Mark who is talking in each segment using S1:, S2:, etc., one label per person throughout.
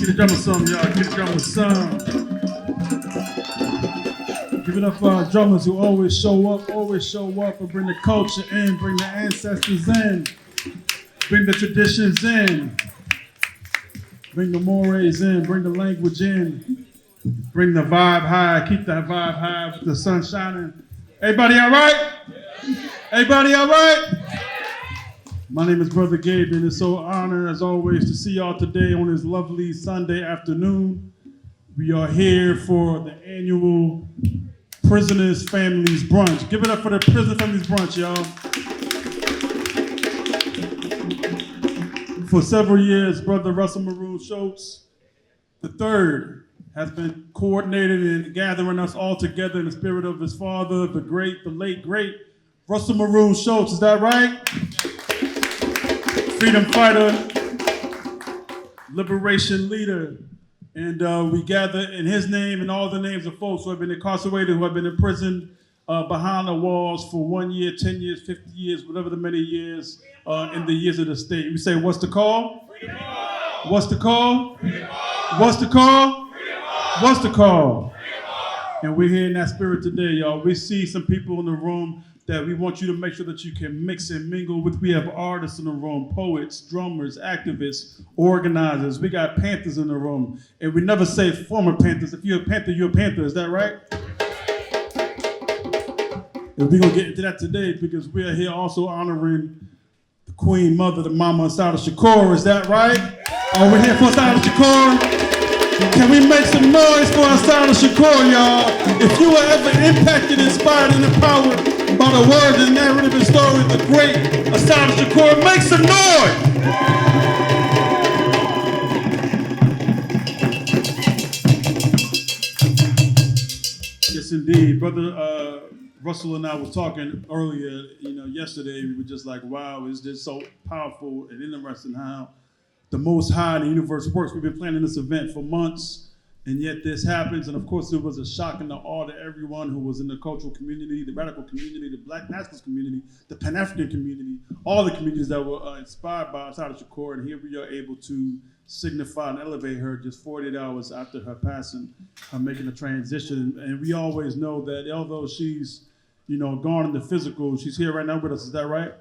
S1: Get the drummer some, y'all. Get the drummer some. Give it up for our drummers who always show up and bring the culture in, bring the ancestors in, bring the traditions in, bring the mores in, bring the language in, bring the vibe high, keep that vibe high with the sun shining. Everybody all right? Everybody all right? My name is Brother Gabe, and it's so an honor, as always, to see y'all today on this lovely Sunday afternoon. We are here for the annual Prisoners Families Brunch. Give it up for the Prison Families Brunch, y'all. For several years, Brother Russell Maroon Schultz III has been coordinating and gathering us all together in the spirit of his father, the late, great Russell Maroon Schultz. Is that right? Freedom fighter, liberation leader. And we gather in his name and all the names of folks who have been incarcerated, who have been imprisoned behind the walls for 1 year, 10 years, 50 years, whatever the many years in the years of the state. We say, what's the call? Freedom call. What's the call? Freedom call. What's the call? Freedom call. What's the call? Freedom call. And we're here in that spirit today, y'all. We see some people in the room that we want you to make sure that you can mix and mingle with. We have artists in the room, poets, drummers, activists, organizers. We got Panthers in the room. And we never say former Panthers. If you're a Panther, you're a Panther. Is that right? And we're going to get into that today because we're here also honoring the Queen Mother, the Mama Assata Shakur. Is that right? Are we here for Assata Shakur? Can we make some noise for Assata Shakur, y'all? If you were ever impacted, inspired, and empowered by the words and narrative and story of the great Assata Shakur, make some noise! Yes, indeed. Brother Russell and I were talking earlier, yesterday. We were just like, wow, it's just so powerful and interesting how the Most High in the universe works. We've been planning this event for months, and yet this happens. And of course, it was a shock and an awe to everyone who was in the cultural community, the radical community, the Black nationalist community, the Pan-African community, all the communities that were inspired by Assata Shakur. And here we are able to signify and elevate her just 48 hours after her passing, her making a transition. And we always know that although she's, gone in the physical, she's here right now with us. Is that right?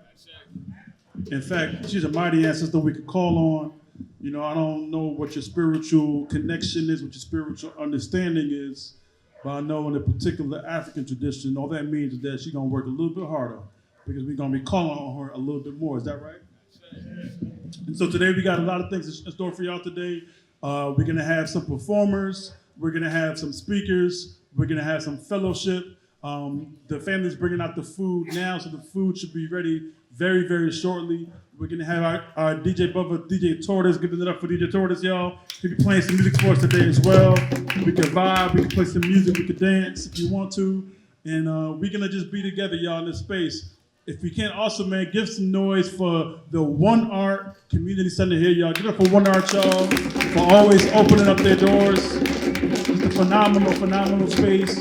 S1: In fact, she's a mighty ancestor we could call on. I don't know what your spiritual connection is, what your spiritual understanding is, but I know in a particular African tradition, all that means is that she's going to work a little bit harder because we're going to be calling on her a little bit more. Is that right? And so today we got a lot of things in store for y'all today. We're going to have some performers. We're going to have some speakers. We're going to have some fellowship. The family's bringing out the food now, so the food should be ready very, very shortly. We're going to have our DJ brother, DJ Tortoise, giving it up for DJ Tortoise, y'all. He'll be playing some music for us today as well. We can vibe, we can play some music, we can dance if you want to. And we're going to just be together, y'all, in this space. If we can also, man, give some noise for the One Art Community Center here, y'all. Give it up for One Art, y'all, for always opening up their doors. It's a phenomenal space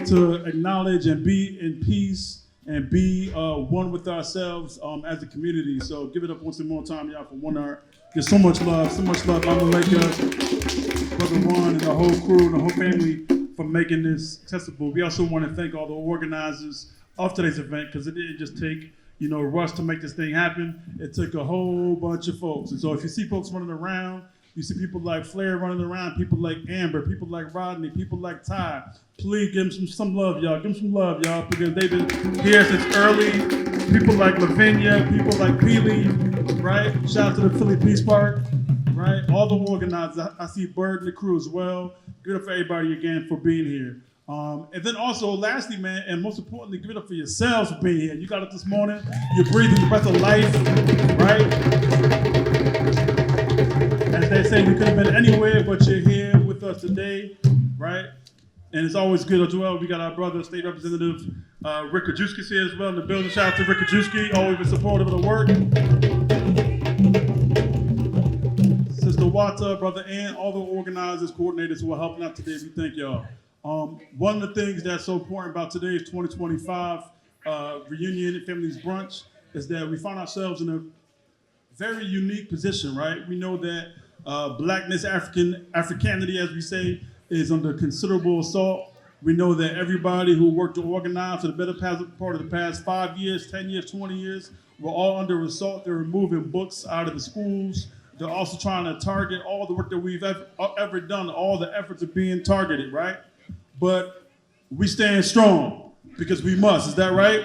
S1: to acknowledge and be in peace and be one with ourselves as a community. So give it up once more time, y'all, for One Art. There's so much love, Mama Leka, Brother Juan, and the whole crew and the whole family for making this accessible. We also want to thank all the organizers of today's event because it didn't just take, rush to make this thing happen. It took a whole bunch of folks. And so if you see folks running around, you see people like Flair running around, people like Amber, people like Rodney, people like Ty. Please give them some love, y'all. Give them some love, y'all, because they've been here since early. People like Lavinia, people like Peely, right? Shout out to the Philly Peace Park, right? All the organizers. I see Bird and the crew as well. Give it up for everybody again for being here. And then also, lastly, man, and most importantly, give it up for yourselves for being here. You got up this morning. You're breathing the breath of life, right? As they say, you could have been anywhere, but you're here with us today, right? And it's always good as well. We got our brother, State Representative Rick Kajewski's here as well in the building. Shout out to Rick Kajewski, always been supportive of the work. Sister Wata, Brother Ann, all the organizers, coordinators who are helping out today, we thank y'all. One of the things that's so important about today's 2025 reunion and Families Brunch is that we find ourselves in a very unique position, right? We know that Blackness, Africanity, as we say, is under considerable assault. We know that everybody who worked to organize for the better part of the past 5 years, 10 years, 20 years, were all under assault. They're removing books out of the schools. They're also trying to target all the work that we've ever done. All the efforts are being targeted, right? But we stand strong because we must. Is that right?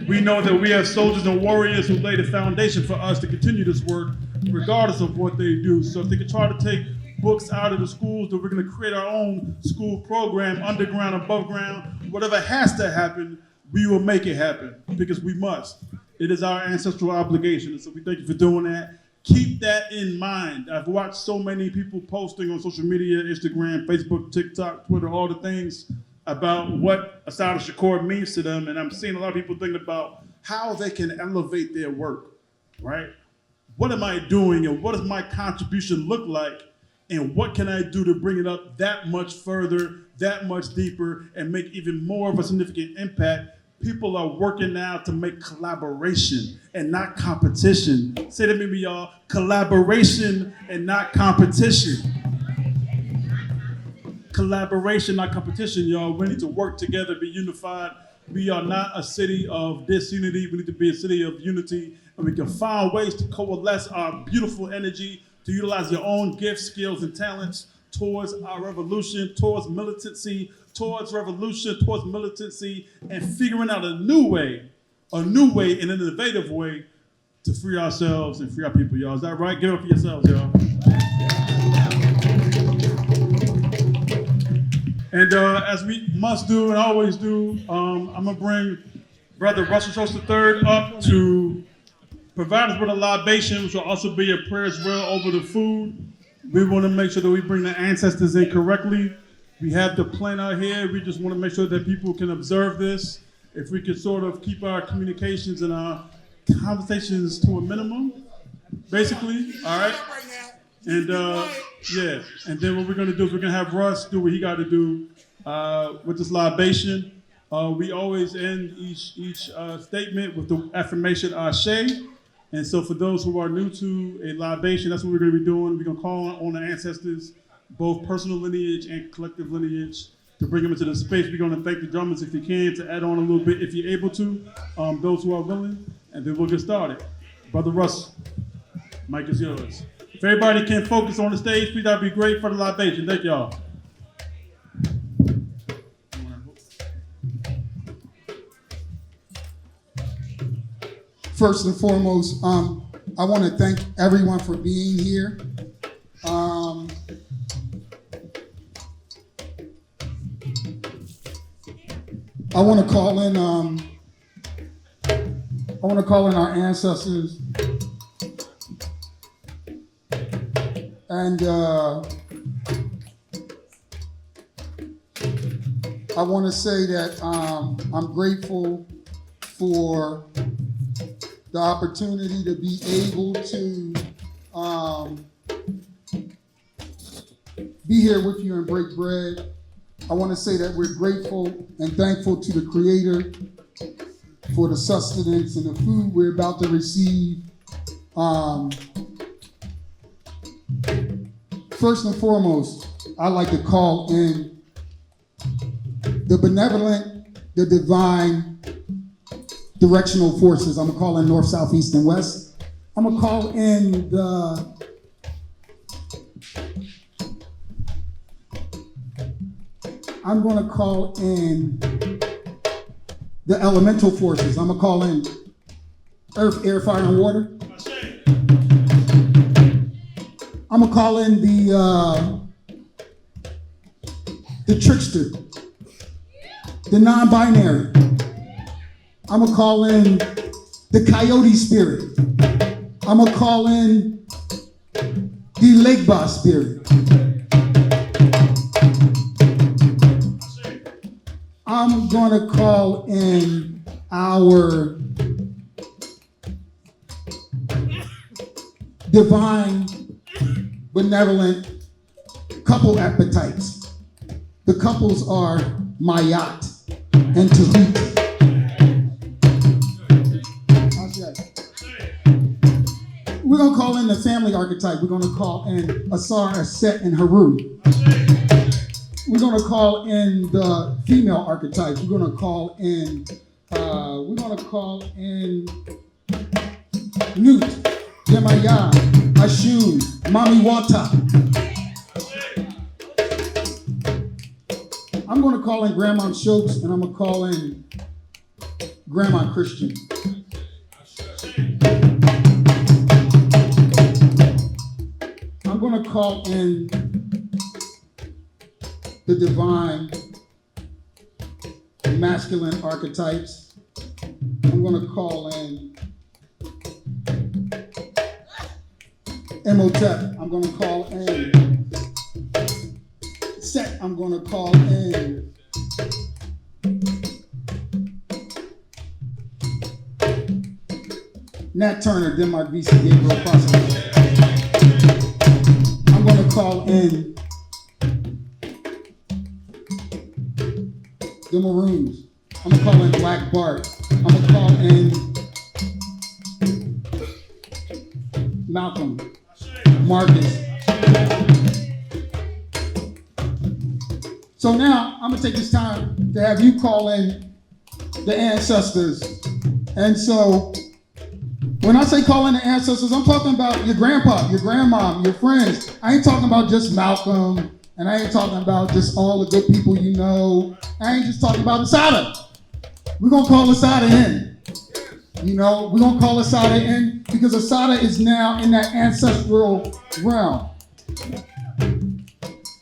S1: We know that we have soldiers and warriors who laid the foundation for us to continue this work, regardless of what they do. So if they can try to take books out of the schools, then we're going to create our own school program, underground, above ground. Whatever has to happen, we will make it happen because we must. It is our ancestral obligation. And so we thank you for doing that. Keep that in mind. I've watched so many people posting on social media, Instagram, Facebook, TikTok, Twitter, all the things about what Assata Shakur means to them. And I'm seeing a lot of people thinking about how they can elevate their work, right? What am I doing and what does my contribution look like? And what can I do to bring it up that much further, that much deeper, and make even more of a significant impact? People are working now to make collaboration and not competition. Say that with me, y'all. Collaboration and not competition. Collaboration, not competition, y'all. We need to work together, be unified. We are not a city of disunity. We need to be a city of unity. And we can find ways to coalesce our beautiful energy, to utilize your own gifts, skills, and talents towards our revolution, towards militancy, towards revolution, towards militancy, and figuring out a new way and an innovative way to free ourselves and free our people, y'all. Is that right? Give it up for yourselves, y'all. And as we must do and always do, I'm gonna bring Brother Russell Schultz III up to provide us with a libation, which will also be a prayer as well over the food. We want to make sure that we bring the ancestors in correctly. We have the plan out here. We just want to make sure that people can observe this. If we could sort of keep our communications and our conversations to a minimum, basically, all right? And yeah, and then what we're going to do is we're going to have Russ do what he got to do with this libation. We always end each statement with the affirmation Ashe. And so for those who are new to a libation, that's what we're going to be doing. We're going to call on the ancestors, both personal lineage and collective lineage, to bring them into the space. We're going to thank the drummers if you can, to add on a little bit if you're able to, those who are willing, and then we'll get started. Brother Russ, mic is yours. If everybody can focus on the stage, please, that'd be great for the libation. Thank y'all.
S2: First and foremost, I want to thank everyone for being here. I want to call in. I want to call in our ancestors, and I want to say that I'm grateful for the opportunity to be able to be here with you and break bread. I want to say that we're grateful and thankful to the Creator for the sustenance and the food we're about to receive. First and foremost, I'd like to call in the benevolent, the divine, directional forces. I'm gonna call in north, south, east, and west. I'm gonna call in the elemental forces. I'm gonna call in earth, air, fire, and water. I'm gonna call in the trickster, the non-binary. I'm gonna call in the coyote spirit. I'm gonna call in the lake boss spirit. I'm gonna call in our divine, benevolent couple appetites. The couples are Mayat and Tahiti. we're gonna call in the family archetype. We're gonna call in Asar, Set, and Haru. We're gonna call in the female archetype. We're gonna call in Newt, Demaya, Ashun, Mami Wata. I'm gonna call in Grandma Schultz, and I'm gonna call in Grandma Christian. I'm gonna call in the divine masculine archetypes. I'm gonna call in Emotep. I'm gonna call in Set. I'm gonna call in Nat Turner, Denmark VC Gabriel Process. I'm gonna call in the Maroons. I'm gonna call in Black Bart. I'm gonna call in Malcolm, Marcus. So now I'm gonna take this time to have you call in the ancestors. And so when I say call in the ancestors, I'm talking about your grandpa, your grandmom, your friends. I ain't talking about just Malcolm, and I ain't talking about just all the good people you know. I ain't just talking about Asata. We're gonna call Asata in. You know, we're gonna call Asata in because Asata is now in that ancestral realm.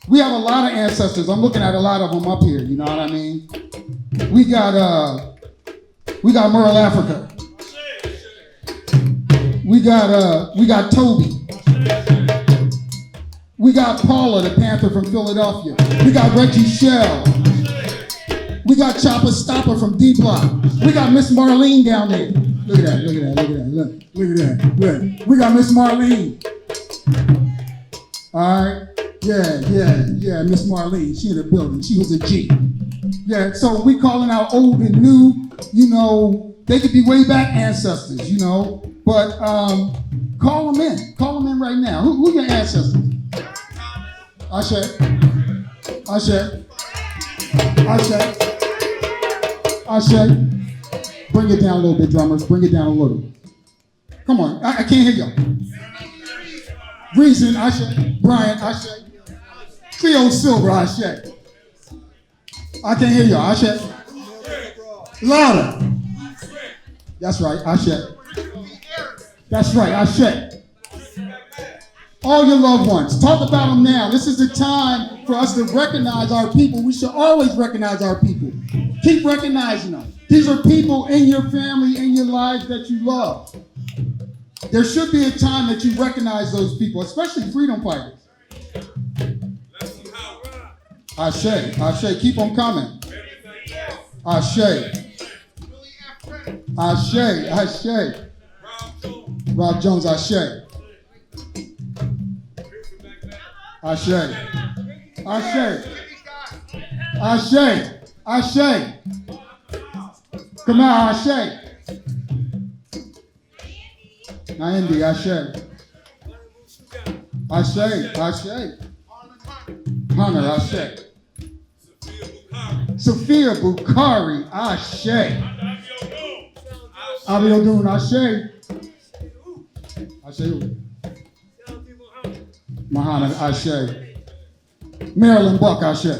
S2: We have a lot of ancestors. I'm looking at a lot of them up here, you know what I mean? We got Merle Africa. We got Toby. We got Paula, the Panther from Philadelphia. We got Reggie Shell. We got Chopper Stopper from D Block. We got Miss Marlene down there. Look at that, look at that, look at that, look at that. Look. We got Miss Marlene. All right. Yeah, Miss Marlene. She in the building. She was a G. Yeah, so we calling out old and new, you know, they could be way back ancestors, you know, but call them in. Call them in right now. Who your ancestors? Ashe. Bring it down a little bit, drummers. Bring it down a little. Come on, I can't hear y'all. Reason, Ashe. Brian, Ashe. Cleo Silver, Ashe. I can't hear y'all, Ashe. Louder. That's right, Ashe. That's right, Ashe. All your loved ones, talk about them now. This is the time for us to recognize our people. We should always recognize our people. Keep recognizing them. These are people in your family, in your lives that you love. There should be a time that you recognize those people, especially freedom fighters. Ashe, keep on coming. Ashe. Rob Jones, Ashe. Come on, Ashe. Naindi, Ashe. Hunter, Ashe. Sophia Bukhari, Ashe. Abiodun, Ashe. Muhammad, Ashe. Marilyn Buck, Ashe.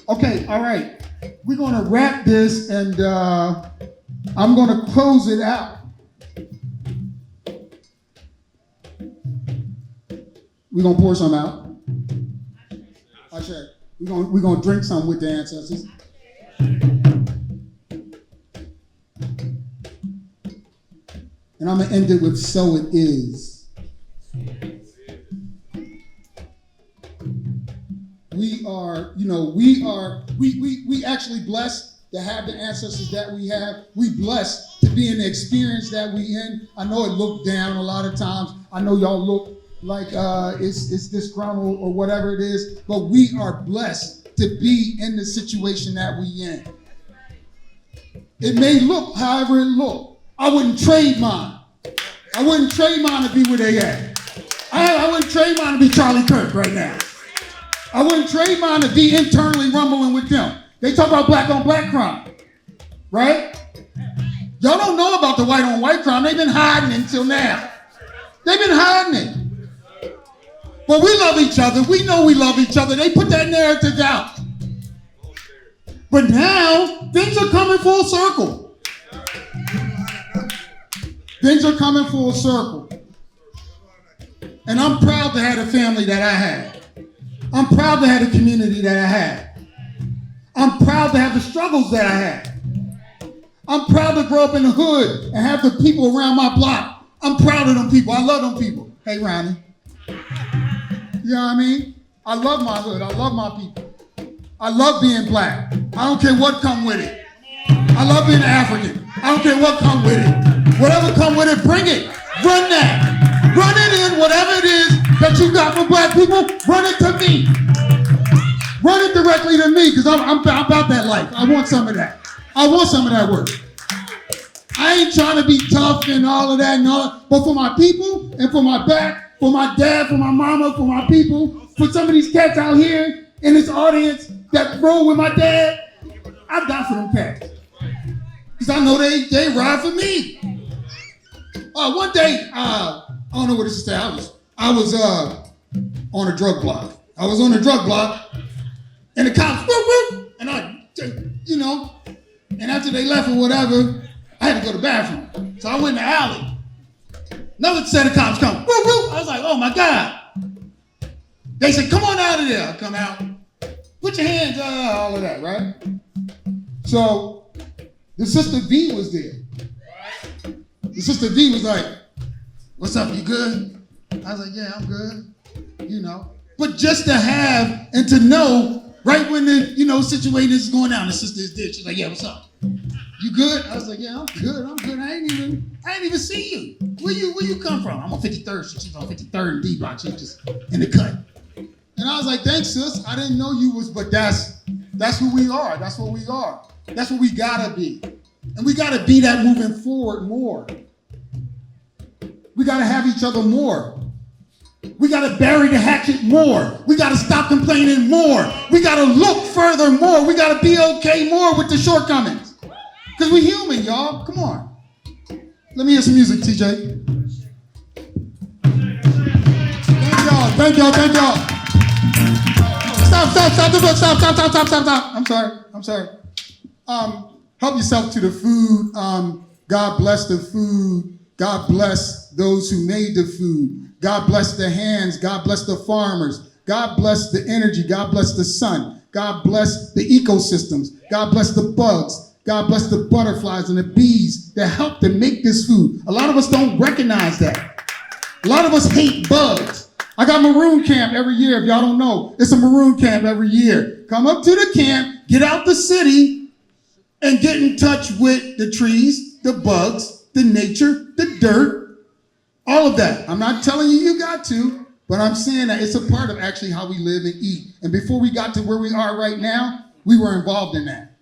S2: Okay, all right. We're going to wrap this, and I'm going to close it out. We're going to pour some out. Ashe. We're going to drink some with the ancestors. And I'm going to end it with so it is. We actually blessed to have the ancestors that we have. We blessed to be in the experience that we in. I know it looked down a lot of times. I know y'all look like it's disgruntled or whatever it is, but we are blessed to be in the situation that we in. It may look however it looked. I wouldn't trade mine I wouldn't trade mine to be where they at. I wouldn't trade mine to be Charlie Kirk right now. I wouldn't trade mine to be internally rumbling with them. They talk about black on black crime, right? Y'all don't know about the white on white crime. They've been hiding it until now. They've been hiding it. But we love each other. We know we love each other. They put that narrative out. But now, things are coming full circle. Things are coming full circle. And I'm proud to have the family that I had. I'm proud to have the community that I had. I'm proud to have the struggles that I had. I'm proud to grow up in the hood and have the people around my block. I'm proud of them people. I love them people. Hey, Ronnie. You know what I mean? I love my hood. I love my people. I love being black. I don't care what come with it. I love being African. I don't care what come with it. Whatever come with it, bring it. Run that. Run it in, whatever it is that you got for black people, run it to me. Run it directly to me, because I'm about that life. I want some of that. I want some of that work. I ain't trying to be tough and all of that and all that, but for my people and for my back, for my dad, for my mama, for my people, for some of these cats out here in this audience that roll with my dad, I die for them cats. Because I know they ride for me. One day, I don't know what this is. I was on a drug block. I was on a drug block, and the cops, and and after they left or whatever, I had to go to the bathroom. So I went in the alley. Another set of cops come. I was like, oh my God. They said, come on out of there. I come out. Put your hands up, all of that, right? So the sister V was there. The sister V was like, what's up, you good? I was like, yeah, I'm good. But just to have and to know right when the, situation is going down, the sister is there. She's like, yeah, what's up? You good? I was like, yeah, I'm good. I ain't even see you. Where you come from? I'm on 53rd. She's on 53rd and D block. She's just in the cut. And I was like, thanks, sis. I didn't know you was, but that's who we are. That's what we are. That's what we gotta be. And we gotta be that moving forward more. We gotta have each other more. We gotta bury the hatchet more. We gotta stop complaining more. We gotta look further more. We gotta be okay more with the shortcomings. Because we human, y'all. Come on. Let me hear some music, TJ. Thank y'all. Stop. I'm sorry. Help yourself to the food. God bless the food. God bless those who made the food. God bless the hands. God bless the farmers. God bless the energy. God bless the sun. God bless the ecosystems. God bless the bugs. God bless the butterflies and the bees that help to make this food. A lot of us don't recognize that. A lot of us hate bugs. I got maroon camp every year, if y'all don't know. It's a maroon camp every year. Come up to the camp, get out the city, and get in touch with the trees, the bugs, the nature, the dirt, all of that. I'm not telling you got to, but I'm saying that it's a part of actually how we live and eat. And before we got to where we are right now, we were involved in that.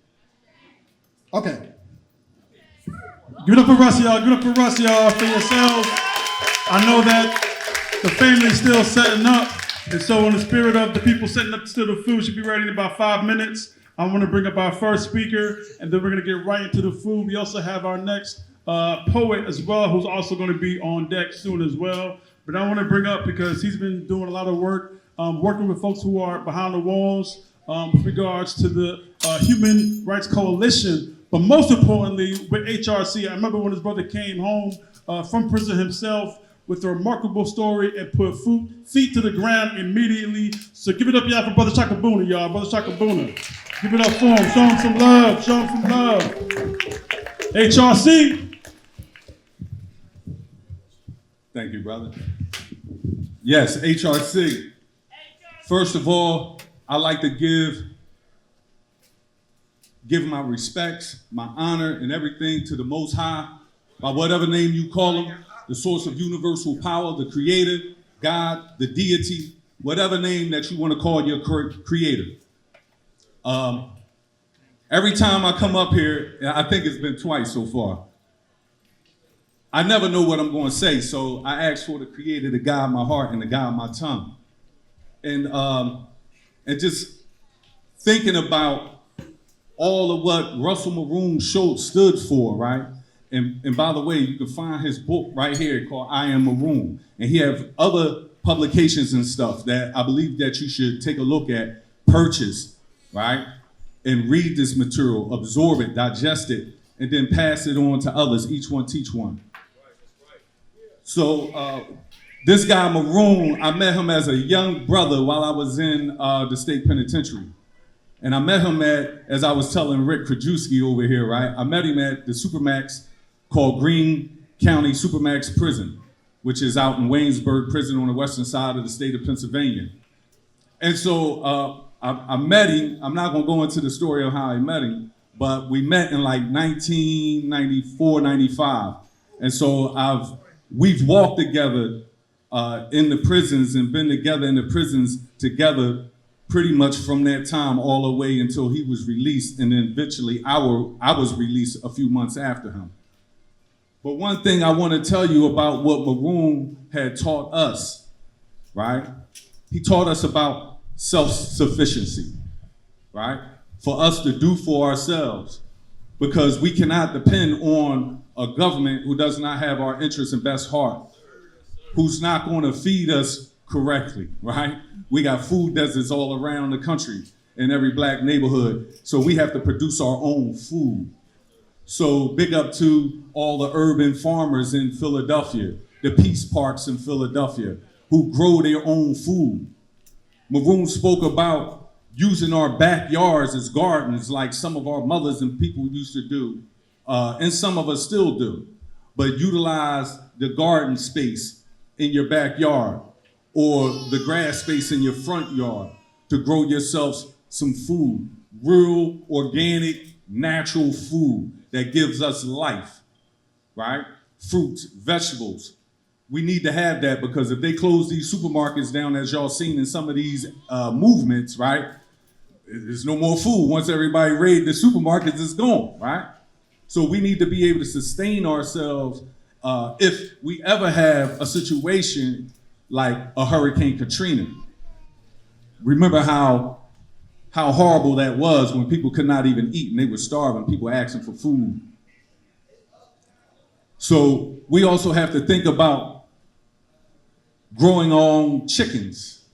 S2: Okay.
S1: Give it up for Russ, y'all. Give it up for Russ, y'all, for yourselves. I know that the family's still setting up, and so in the spirit of the people setting up to the food should be ready in about 5 minutes. I want to bring up our first speaker, and then we're going to get right into the food. We also have our next poet as well, who's also going to be on deck soon as well. But I want to bring up, because he's been doing a lot of work, working with folks who are behind the walls with regards to the Human Rights Coalition. But most importantly, with HRC, I remember when his brother came home from prison himself with a remarkable story and put feet to the ground immediately. So give it up, y'all, for Brother Chakabuna, y'all. Brother Chakabuna. Give it up for him. Show him some love. Show him some love. HRC.
S3: Thank you, brother. Yes, HRC. First of all, I'd like to give my respects, my honor, and everything to the Most High, by whatever name you call him, the source of universal power, the creator, God, the deity, whatever name that you want to call your creator. Every time I come up here, I think it's been twice so far, I never know what I'm going to say, so I asked for the Creator to guide my heart and to guide my tongue. And just thinking about all of what Russell Maroon stood for, right? And by the way, you can find his book right here called I Am Maroon. And he have other publications and stuff that I believe that you should take a look at, purchase, right? And read this material, absorb it, digest it, and then pass it on to others. Each one teach one. So this guy Maroon, I met him as a young brother while I was in the state penitentiary. And I met him as I was telling Rick Krajewski over here, right? I met him at the Supermax called Greene County Supermax Prison, which is out in Waynesburg Prison on the western side of the state of Pennsylvania. And so I met him. I'm not gonna go into the story of how I met him, but we met in like 1994, 95. And so we've walked together in the prisons and been together in the prisons together pretty much from that time all the way until he was released, and then eventually I was released a few months after him. But one thing I want to tell you about what Maroon had taught us, right? He taught us about self-sufficiency, right? For us to do for ourselves, because we cannot depend on a government who does not have our interests and best heart, who's not going to feed us correctly, right? We got food deserts all around the country in every black neighborhood, so we have to produce our own food. So big up to all the urban farmers in Philadelphia, the Peace Parks in Philadelphia, who grow their own food. Maroon spoke about using our backyards as gardens like some of our mothers and people used to do, and some of us still do, but utilize the garden space in your backyard or the grass space in your front yard to grow yourselves some food, real, organic, natural food that gives us life, right? Fruits, vegetables. We need to have that, because if they close these supermarkets down, as y'all seen in some of these movements, right? There's no more food. Once everybody raid the supermarkets, it's gone, right? So we need to be able to sustain ourselves if we ever have a situation like a Hurricane Katrina. Remember how horrible that was when people could not even eat and they were starving, people asking for food. So we also have to think about growing our own chickens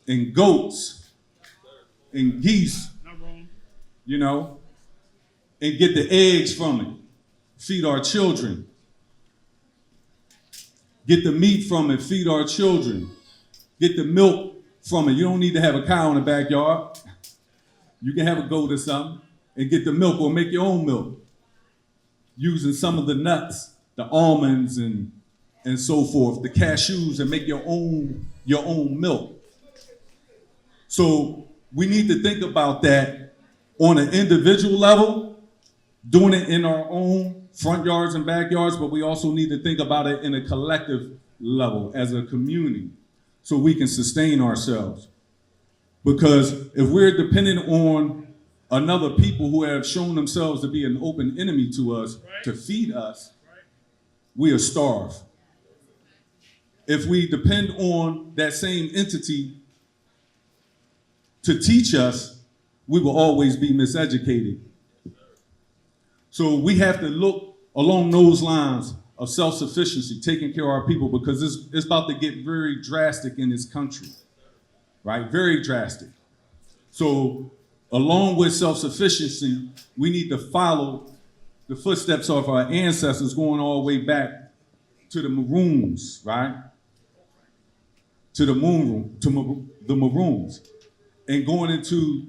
S3: and goats and geese, you know, and get the eggs from it, feed our children. Get the meat from it, feed our children. Get the milk from it. You don't need to have a cow in the backyard. You can have a goat or something and get the milk, or make your own milk using some of the nuts, the almonds and so forth, the cashews, and make your own milk. So we need to think about that on an individual level, doing it in our own front yards and backyards, but we also need to think about it in a collective level as a community so we can sustain ourselves. Because if we're dependent on another people who have shown themselves to be an open enemy to us, to feed us, we are starved. If we depend on that same entity to teach us, we will always be miseducated. So we have to look along those lines of self-sufficiency, taking care of our people, because it's about to get very drastic in this country, right? Very drastic. So along with self-sufficiency, we need to follow the footsteps of our ancestors going all the way back to the Maroons, right? To the Maroons, and going into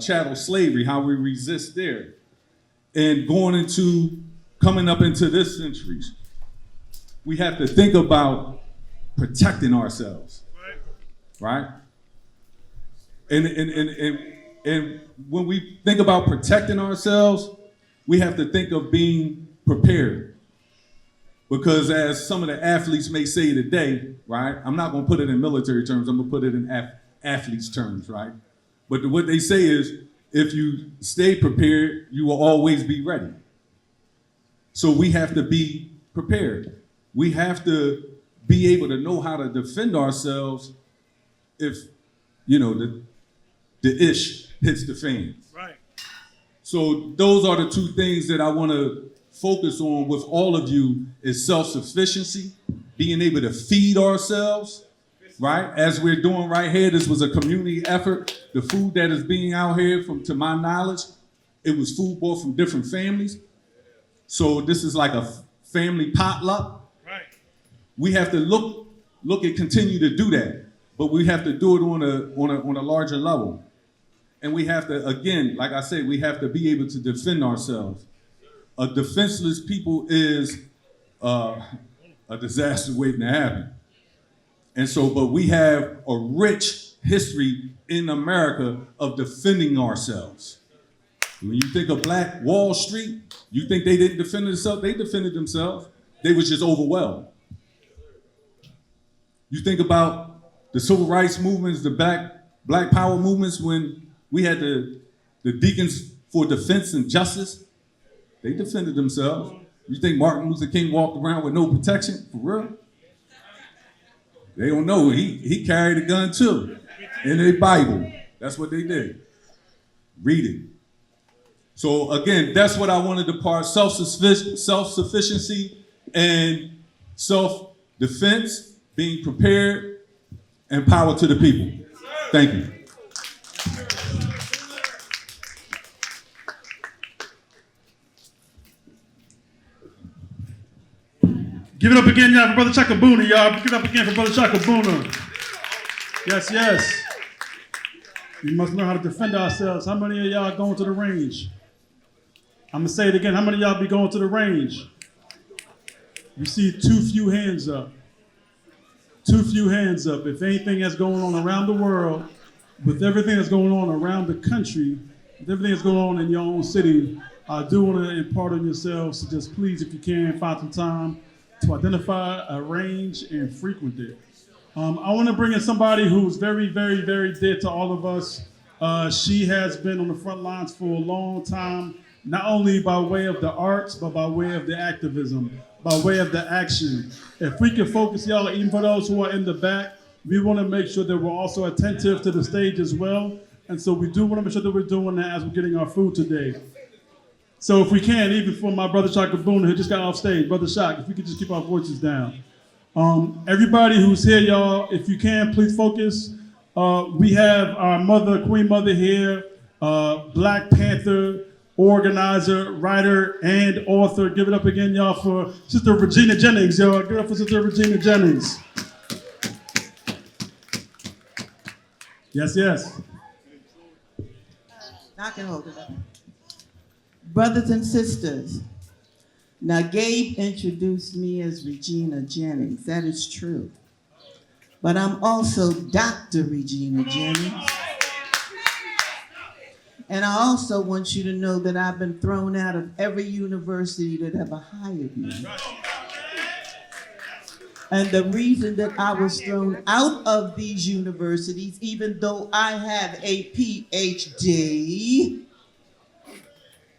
S3: chattel slavery, how we resist there, and coming up into this century. We have to think about protecting ourselves, right? And when we think about protecting ourselves, we have to think of being prepared. Because as some of the athletes may say today, right? I'm not gonna put it in military terms, I'm gonna put it in athletes terms, right? But what they say is, if you stay prepared, you will always be ready. So we have to be prepared. We have to be able to know how to defend ourselves if, the ish hits the fan.
S1: Right.
S3: So those are the two things that I want to focus on with all of you is self-sufficiency, being able to feed ourselves, right? As we're doing right here, this was a community effort. The food that is being out here, to my knowledge, it was food bought from different families. So this is like a family potluck.
S1: Right.
S3: We have to look and continue to do that, but we have to do it on a larger level. And we have to, again, like I said, we have to be able to defend ourselves. A defenseless people is a disaster waiting to happen. And so, but we have a rich history in America of defending ourselves. When you think of Black Wall Street, you think they didn't defend themselves? They defended themselves. They was just overwhelmed. You think about the civil rights movements, the Black Power movements, when we had the Deacons for Defense and Justice, they defended themselves. You think Martin Luther King walked around with no protection? For real? They don't know. He carried a gun too in their Bible. That's what they did. Read it. So again, that's what I wanted to part, self-sufficiency and self-defense, being prepared, and power to the people. Thank you.
S1: Give it up again, y'all, for Brother Chakabuna, y'all. Give it up again for Brother Chakabuna. Yes, yes. We must learn how to defend ourselves. How many of y'all going to the range? I'm going to say it again. How many of y'all be going to the range? You see too few hands up. Too few hands up. If anything that's going on around the world, with everything that's going on around the country, with everything that's going on in your own city, I do want to impart on yourselves to just please, if you can, find some time to identify, arrange, and frequent it. I want to bring in somebody who's very, very, very dear to all of us. She has been on the front lines for a long time, not only by way of the arts, but by way of the activism, by way of the action. If we can focus, y'all, even for those who are in the back, we want to make sure that we're also attentive to the stage as well. And so we do want to make sure that we're doing that as we're getting our food today. So if we can, even for my brother Chakabuna, who just got off stage, Brother Shak, if we could just keep our voices down. Everybody who's here, y'all, if you can, please focus. We have our mother, Queen Mother here, Black Panther organizer, writer, and author. Give it up again, y'all, for Sister Regina Jennings, y'all. Give it up for Sister Regina Jennings. Yes, yes.
S4: I can hold it up. Brothers and sisters, now Gabe introduced me as Regina Jennings. That is true. But I'm also Dr. Regina Jennings. And I also want you to know that I've been thrown out of every university that ever hired me. And the reason that I was thrown out of these universities, even though I have a PhD,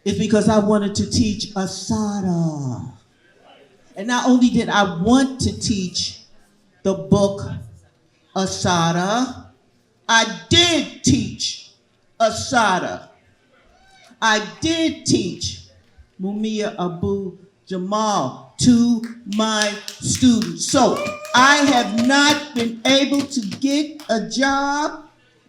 S4: is because I wanted to teach assata. And not only did I want to teach the book assata, I did teach assata. I did teach Mumia Abu Jamal to my students. So I have not been able to get a job,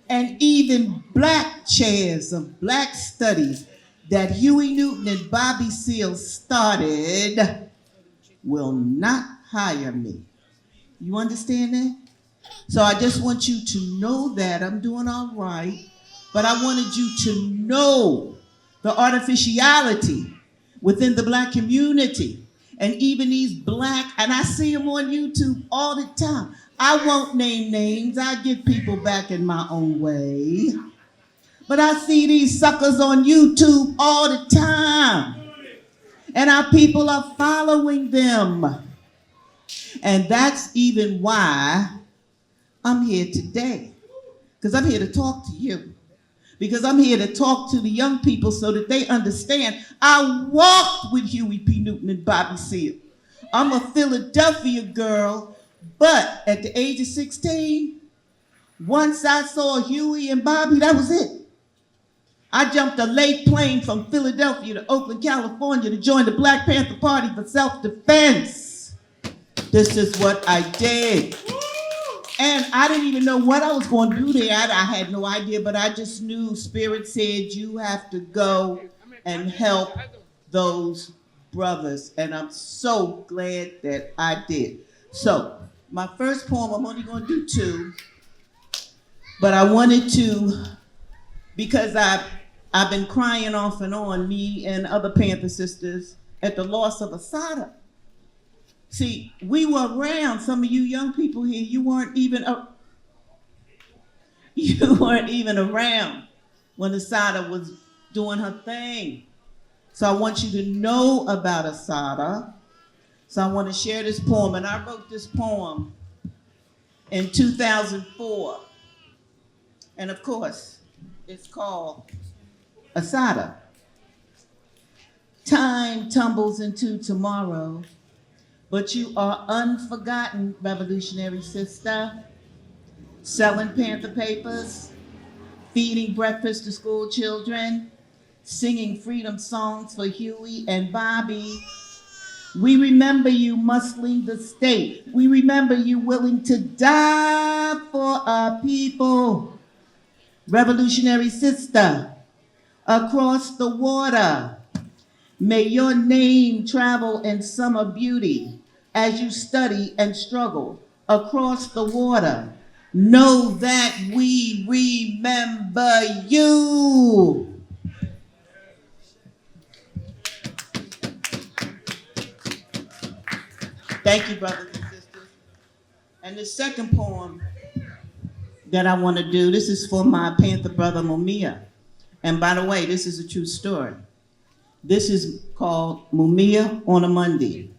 S4: and even black chairs of black studies that Huey Newton and Bobby Seale started will not hire me. You understand that? So I just want you to know that I'm doing all right, but I wanted you to know the artificiality within the black community, and even these black, and I see them on YouTube all the time. I won't name names. I give people back in my own way. But I see these suckers on YouTube all the time. And our people are following them. And that's even why I'm here today. Because I'm here to talk to you. Because I'm here to talk to the young people so that they understand. I walked with Huey P. Newton and Bobby Seale. I'm a Philadelphia girl, but at the age of 16, once I saw Huey and Bobby, that was it. I jumped a late plane from Philadelphia to Oakland, California to join the Black Panther Party for self-defense. This is what I did. And I didn't even know what I was going to do there. I had no idea, but I just knew Spirit said you have to go and help those brothers. And I'm so glad that I did. So my first poem, I'm only going to do two, but I wanted to, because I've been crying off and on, me and other Panther sisters, at the loss of Assata. See, we were around. Some of you young people here, you weren't even around when Assata was doing her thing. So I want you to know about Assata. So I want to share this poem, and I wrote this poem in 2004. And of course, it's called Assata. Time tumbles into tomorrow, but you are unforgotten, revolutionary sister. Selling Panther papers, feeding breakfast to school children, singing freedom songs for Huey and Bobby. We remember you muscling the state. We remember you willing to die for our people. Revolutionary sister, across the water, may your name travel in summer beauty as you study and struggle across the water. Know that we remember you. Thank you, brothers and sisters. And the second poem that I want to do, this is for my Panther brother, Mumia. And by the way, this is a true story. This is called Mumia on a Monday.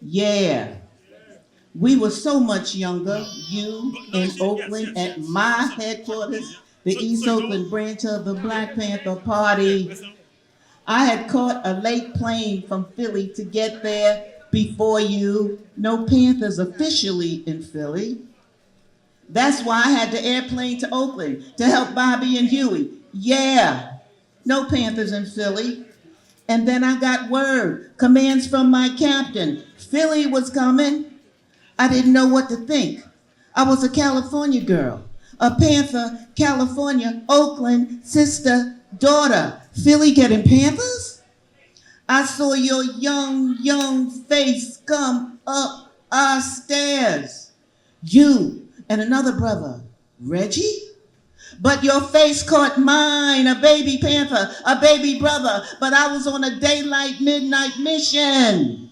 S4: Yeah. We were so much younger, you in Oakland at my headquarters, the East Oakland branch of the Black Panther Party. I had caught a late plane from Philly to get there before you. No Panthers officially in Philly. That's why I had the airplane to Oakland to help Bobby and Huey. Yeah, no Panthers in Philly. And then I got word, commands from my captain. Philly was coming. I didn't know what to think. I was a California girl, a Panther, California, Oakland, sister, daughter. Philly getting Panthers? I saw your young face come up our stairs. You and another brother, Reggie? But your face caught mine, a baby Panther, a baby brother, but I was on a daylight midnight mission.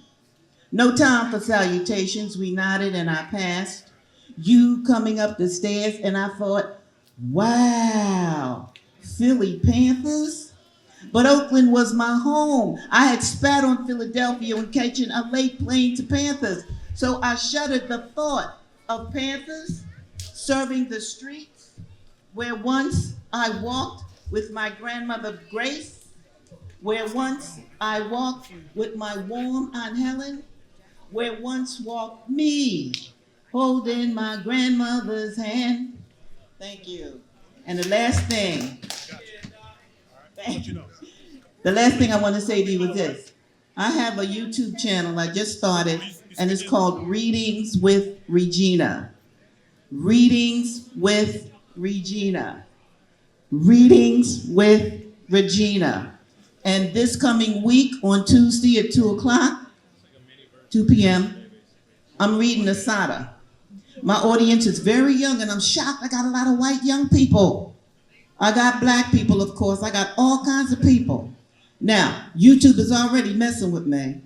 S4: No time for salutations, we nodded and I passed. You coming up the stairs and I thought, wow, Philly Panthers? But Oakland was my home. I had spat on Philadelphia when catching a late plane to Panthers. So I shuddered the thought of Panthers serving the streets where once I walked with my grandmother Grace, where once I walked with my warm Aunt Helen, where once walked me, holding my grandmother's hand. Thank you. And the last thing I want to say to you is this. I have a YouTube channel I just started, and it's called Readings with Regina. Readings with Regina. Readings with Regina. And this coming week on Tuesday at 2 o'clock, 2 p.m., I'm reading Assata. My audience is very young, and I'm shocked. I got a lot of white young people. I got black people, of course. I got all kinds of people. Now, YouTube is already messing with me.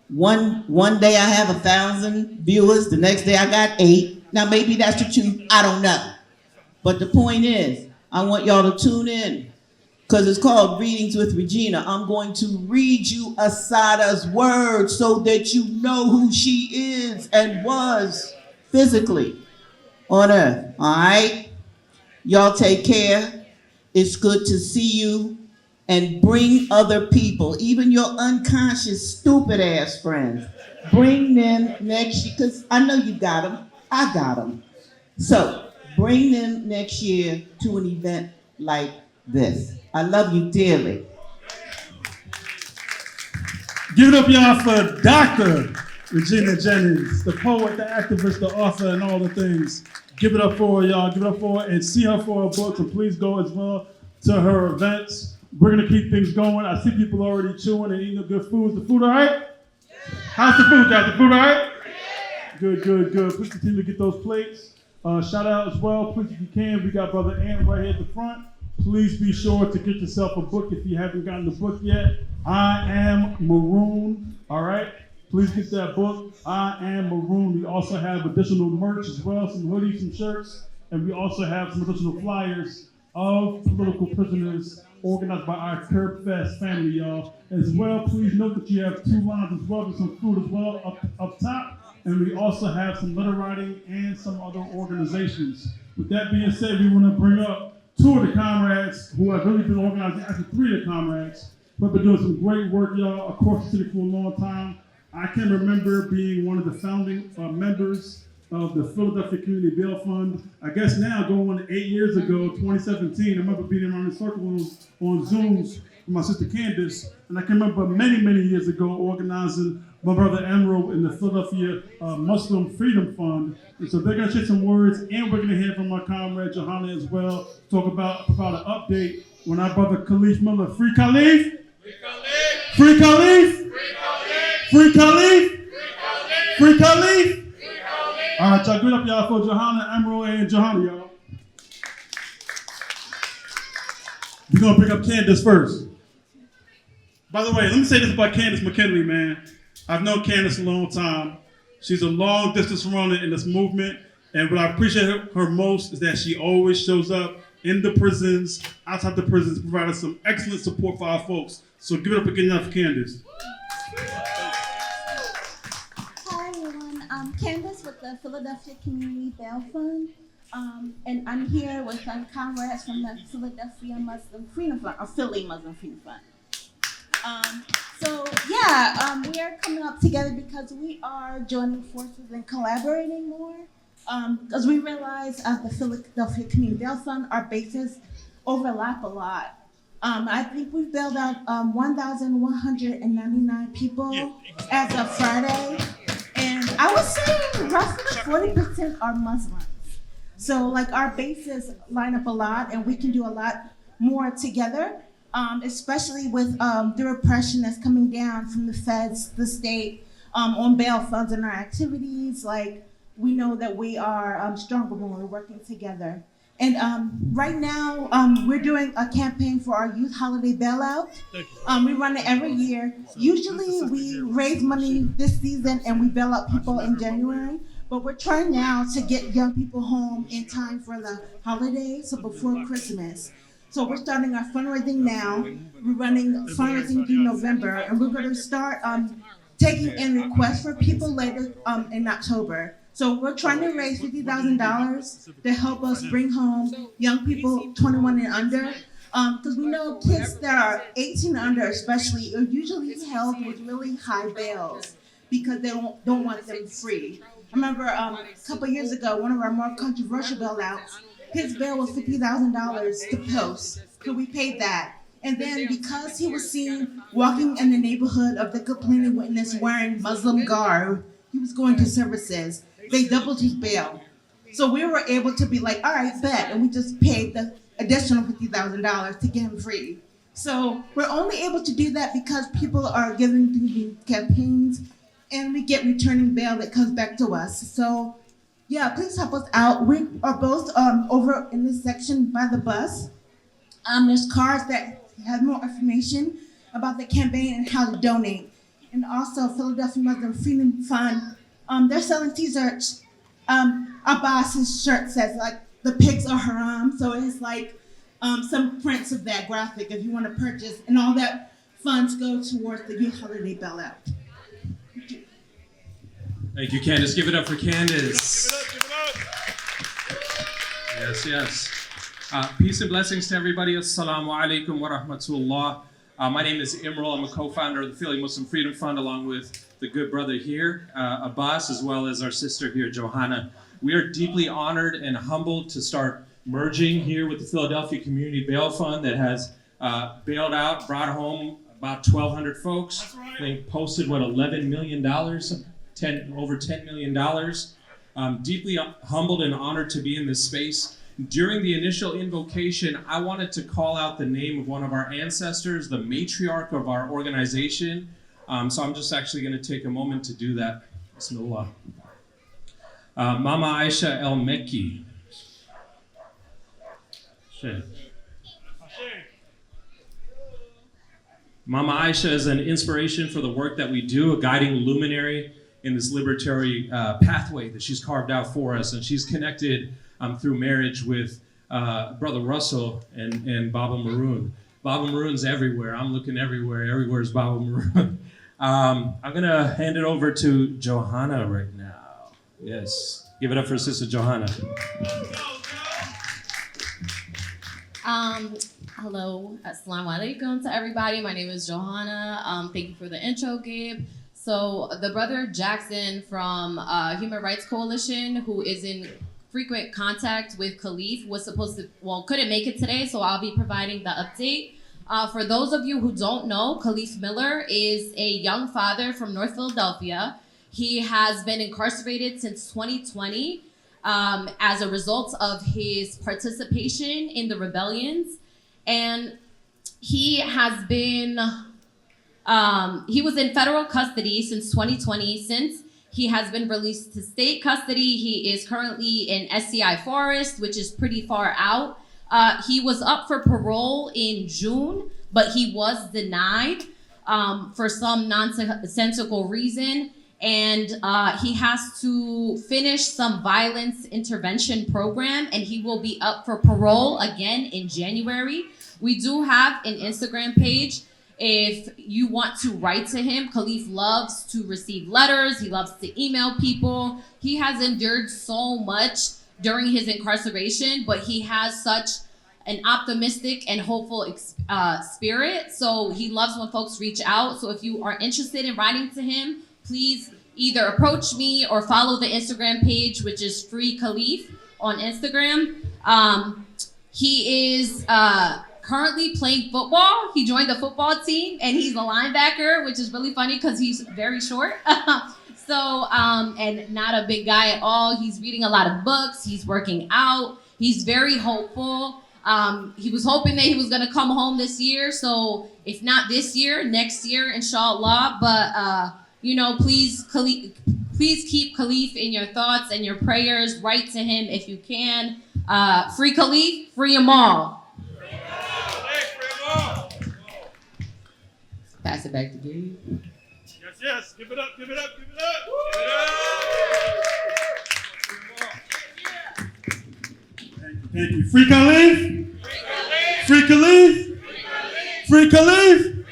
S4: One day I have 1,000 viewers. The next day I got 8. Now, maybe that's the truth. I don't know. But the point is, I want y'all to tune in, because it's called Readings with Regina. I'm going to read you Assata's words so that you know who she is and was physically on earth. All right? Y'all take care. It's good to see you. and bring other people, even your unconscious, stupid ass friends. Bring them next year, because I know you got them. I got them. So bring them next year to an event like this. I love you dearly.
S1: Give it up, y'all, for Dr. Regina Jennings, the poet, the activist, the author, and all the things. Give it up for her, y'all. Give it up for her, and see her for her books, and please go as well to her events. We're gonna keep things going. I see people already chewing and eating the good food. Is the food all right? How's the food, guys? The food all right? Good, good, good. Please continue to get those plates. Shout out as well, please, if you can. We got Brother Ant right here at the front. Please be sure to get yourself a book if you haven't gotten the book yet. I Am Maroon, all right? Please get that book, I Am Maroon. We also have additional merch as well, some hoodies, some shirts, and we also have some additional flyers of political prisoners organized by our Curb Fest family, y'all. As well, please note that you have 2 lines as well, with some food as well up top. And we also have some letter writing and some other organizations. With that being said, we want to bring up 2 of the comrades who have really been organizing, actually 3 of the comrades, who have been doing some great work, y'all, across the city for a long time. I can remember being one of the founding members of the Philadelphia Community Bail Fund. I guess now, going 8 years ago, 2017, I remember being around the circle on Zooms with my sister Candace, and I can remember many, many years ago organizing my brother Emerald in the Philadelphia Muslim Freedom Fund. And so they're gonna share some words, and we're gonna hear from my comrade Johanna as well, provide an update when our brother Khalif Miller, Free Khalif? Free Khalif? Free Khalif? Free Khalif? All right, y'all, give it up, y'all, for Johanna, Emerald, and Johanna, y'all. We're gonna pick up Candace first. By the way, let me say this about Candace McKinley, man. I've known Candace a long time. She's a long distance runner in this movement, and what I appreciate her most is that she always shows up in the prisons, outside the prisons, providing some excellent support for our folks. So give it up again now for Candace.
S5: Hi everyone, I'm Candace with the Philadelphia Community Bail Fund, and I'm here with comrades from the Philadelphia Muslim Freedom Fund, or Philly Muslim Freedom Fund. We are coming up together because we are joining forces and collaborating more. Because we realize the Philadelphia Community Bail Fund, our bases overlap a lot. I think we've bailed out 1,199 people as of Friday, and I would say roughly 40% are Muslims. So like our bases line up a lot, and we can do a lot more together. Especially with the repression that's coming down from the feds, the state, on bail funds and our activities. Like, we know that we are stronger when we're working together. And right now, we're doing a campaign for our youth holiday bailout. We run it every year. Usually we raise money this season and we bail out people in January. But we're trying now to get young people home in time for the holidays, so before Christmas. So we're starting our fundraising now. We're running fundraising through November, and we're going to start taking in requests for people later in October. So we're trying to raise $50,000 to help us bring home young people 21 and under. Because we know kids that are 18 and under especially are usually held with really high bails because they don't want them free. I remember a couple years ago, one of our more controversial bailouts, his bail was $50,000 to post, so we paid that. And then because he was seen walking in the neighborhood of the complaining witness wearing Muslim garb, he was going to services, they doubled his bail. So we were able to be like, all right, bet, and we just paid the additional $50,000 to get him free. So we're only able to do that because people are giving through the campaigns, and we get returning bail that comes back to us. So yeah, please help us out. We are both over in this section by the bus. There's cards that have more information about the campaign and how to donate. And also Philadelphia Muslim Freedom Fund, they're selling t-shirts. Abbas's shirt says like the pigs are haram, so it's like some prints of that graphic if you want to purchase, and all that funds go towards the youth holiday bailout.
S6: Thank you, Candace. Give it up for Candace.
S1: Give it up, give it up.
S6: Yes, yes. Peace and blessings to everybody. Assalamu alaikum wa rahmatullah. My name is Imral. I'm a co-founder of the Philly Muslim Freedom Fund, along with the good brother here, Abbas, as well as our sister here, Johanna. We are deeply honored and humbled to start merging here with the Philadelphia Community Bail Fund that has bailed out, brought home about 1,200 folks. I think posted, $11 million, over $10 million. Deeply humbled and honored to be in this space. During the initial invocation, I wanted to call out the name of one of our ancestors, the matriarch of our organization. So I'm just actually going to take a moment to do that. Bismillah. Mama Aisha El Mekki. Mama Aisha is an inspiration for the work that we do, a guiding luminary in this liberatory pathway that she's carved out for us. And she's connected through marriage with Brother Russell and Baba Maroon. Baba Maroon's everywhere. I'm looking everywhere. Everywhere's Baba Maroon. I'm going to hand it over to Johanna right now. Yes. Give it up for Sister Johanna.
S7: Hello. Assalamu alaikum to everybody. My name is Johanna. Thank you for the intro, Gabe. So the brother Jackson from Human Rights Coalition, who is in frequent contact with Khalif, was supposed to, couldn't make it today, so I'll be providing the update. For those of you who don't know, Khalif Miller is a young father from North Philadelphia. He has been incarcerated since 2020 as a result of his participation in the rebellions. And he has been, he was in federal custody since 2020. Since he has been released to state custody, he is currently in SCI Forest, which is pretty far out. He was up for parole in June, but he was denied for some nonsensical reason. And he has to finish some violence intervention program, and he will be up for parole again in January. We do have an Instagram page. If you want to write to him, Khalif loves to receive letters. He loves to email people. He has endured so much during his incarceration, but he has such an optimistic and hopeful spirit. So he loves when folks reach out. So if you are interested in writing to him, please either approach me or follow the Instagram page, which is Free Khalif on Instagram. He is currently playing football. He joined the football team, and he's a linebacker, which is really funny because he's very short. And not a big guy at all. He's reading a lot of books. He's working out. He's very hopeful. He was hoping that he was gonna come home this year. So if not this year, next year, inshallah. But please keep Khalif in your thoughts and your prayers. Write to him if you can. Free Khalif, free them all. Pass it back to Gabe.
S1: Yes. Give it up. Thank you. Free Khalif. Free Khalif. Free Khalif.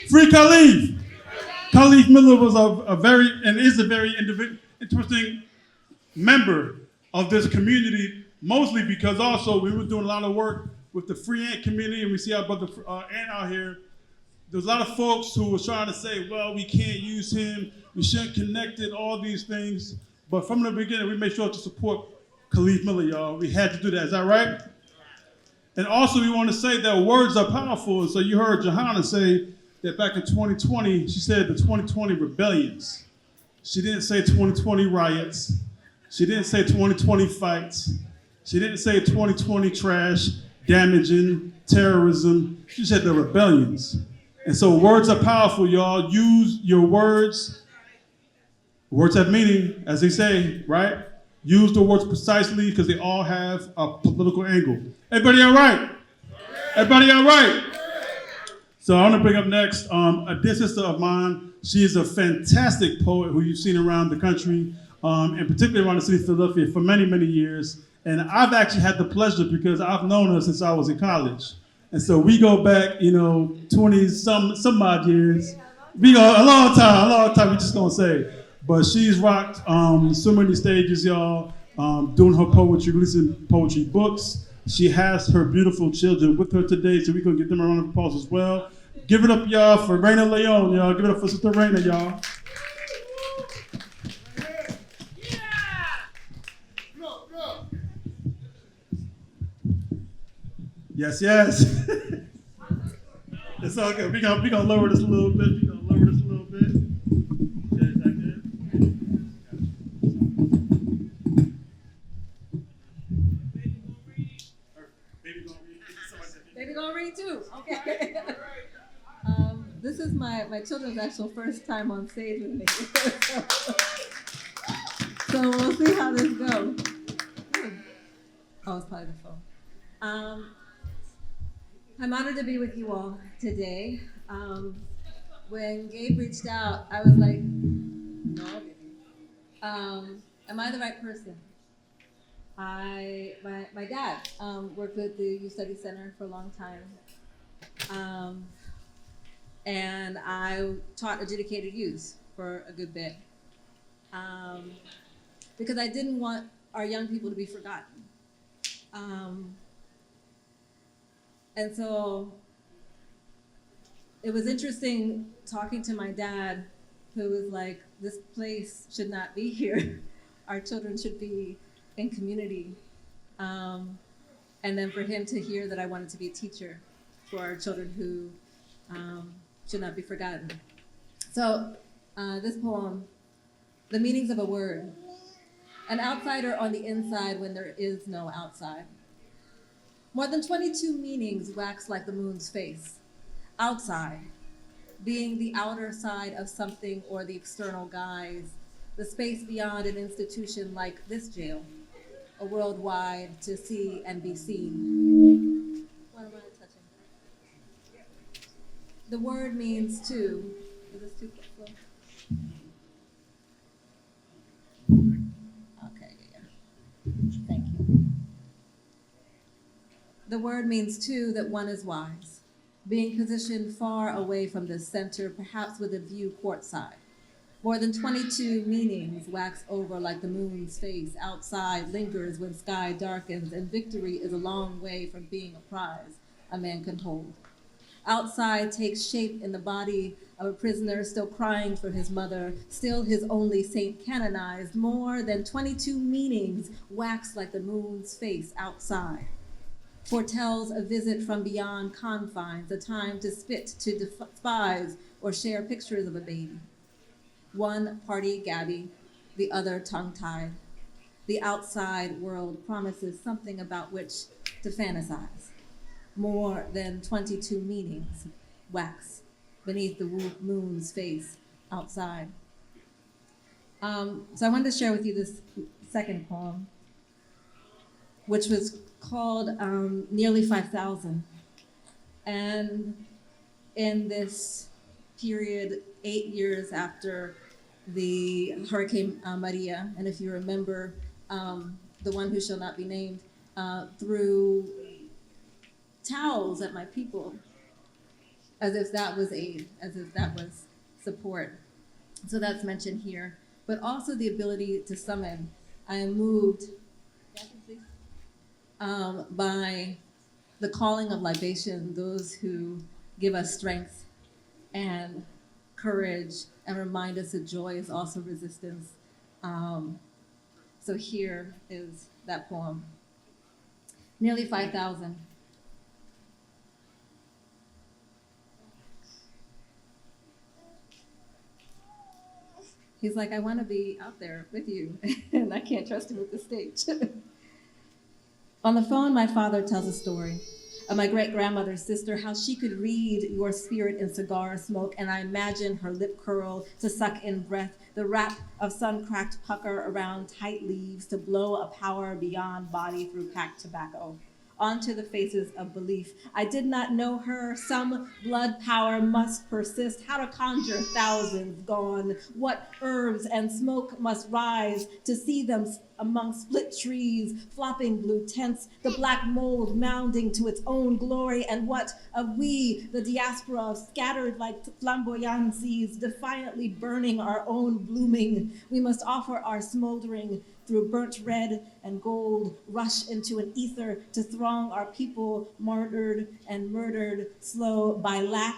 S1: Free Khalif. Khalif Miller was is a very interesting member of this community, mostly because also we were doing a lot of work with the free ant community, and we see our brother Ant out here. There's a lot of folks who were trying to say, well, we can't use him, we shouldn't connect it, all these things. But from the beginning, we made sure to support Khalif Miller, y'all. We had to do that, is that right? And also we want to say that words are powerful. And so you heard Johanna say that back in 2020, she said the 2020 rebellions. She didn't say 2020 riots. She didn't say 2020 fights. She didn't say 2020 trash, damaging, terrorism. She said the rebellions. And so words are powerful, y'all. Use your words. Words have meaning, as they say, right? Use the words precisely because they all have a political angle. Everybody all right? Everybody all right? So I want to bring up next a dear sister of mine. She is a fantastic poet who you've seen around the country, and particularly around the city of Philadelphia for many, many years. And I've actually had the pleasure because I've known her since I was in college. And so we go back, 20 some odd years. We go a long time, we just gonna say. But she's rocked so many stages, y'all, doing her poetry, releasing poetry books, She has her beautiful children with her today, so we're going to give them a round of applause as well. Give it up, y'all, for Raina Leon, y'all. Give it up for Sister Raina, y'all. Yes, yes. It's all good. We're gonna lower this a little bit. Okay, is that good? Baby gonna read.
S8: Baby gonna read too. Okay. This is my children's actual first time on stage with me. So we'll see how this goes. Oh, it's probably the phone. I'm honored to be with you all today. When Gabe reached out, I was like, no, baby. Am I the right person? My dad worked with the Youth Study Center for a long time. And I taught adjudicated youth for a good bit. Because I didn't want our young people to be forgotten. And so it was interesting talking to my dad, who was like, this place should not be here. Our children should be in community. And then for him to hear that I wanted to be a teacher for our children who should not be forgotten. So this poem, The Meanings of a Word. An outsider on the inside when there is no outside. More than 22 meanings wax like the moon's face. Outside, being the outer side of something or the external guise, the space beyond an institution like this jail, a worldwide to see and be seen. What am I touching? The word means to, is this too slow? Okay, yeah. Thank you. The word means too that one is wise, being positioned far away from the center, perhaps with a view courtside. More than 22 meanings wax over like the moon's face. Outside lingers when sky darkens, and victory is a long way from being a prize a man can hold. Outside takes shape in the body of a prisoner still crying for his mother, still his only saint canonized. More than 22 meanings wax like the moon's face outside. Foretells a visit from beyond confines, a time to spit, to despise, or share pictures of a baby. One party gabby, the other tongue-tied. The outside world promises something about which to fantasize. More than 22 meanings wax beneath the moon's face outside. So I wanted to share with you this second poem, which was called Nearly 5,000. And in this period, 8 years after the Hurricane Maria, and if you remember, the one who shall not be named, threw towels at my people, as if that was aid, as if that was support. So that's mentioned here. But also the ability to summon. I am moved by the calling of libation, those who give us strength and courage and remind us that joy is also resistance. So here is that poem. Nearly 5,000. He's like, I want to be out there with you, and I can't trust him with the stage. On the phone, my father tells a story of my great-grandmother's sister, how she could read your spirit in cigar smoke, and I imagine her lip curl to suck in breath, the wrap of sun-cracked pucker around tight leaves to blow a power beyond body through packed tobacco. Onto the faces of belief. I did not know her. Some blood power must persist. How to conjure thousands gone. What herbs and smoke must rise to see them among split trees, flopping blue tents, the black mold mounding to its own glory. And what of we, the diaspora, scattered like flamboyancies, defiantly burning our own blooming? We must offer our smoldering through burnt red and gold, rush into an ether to throng our people martyred and murdered slow by lack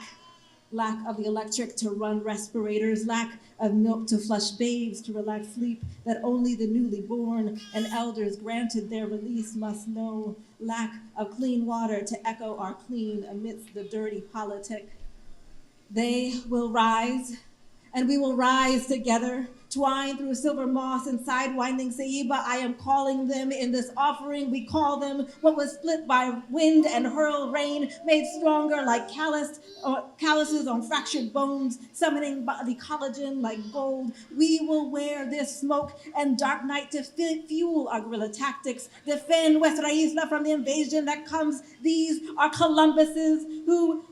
S8: of the electric to run respirators, lack of milk to flush babes to relax sleep that only the newly born and elders granted their release must know, lack of clean water to echo our clean amidst the dirty politic. They will rise, and we will rise together, twined through silver moss and sidewinding Seiba. I am calling them in this offering. We call them what was split by wind and hurl rain, made stronger like calluses on fractured bones, summoning body collagen like gold. We will wear this smoke and dark night to fuel our guerrilla tactics, defend Nuestra Isla from the invasion that comes. These are Columbuses who,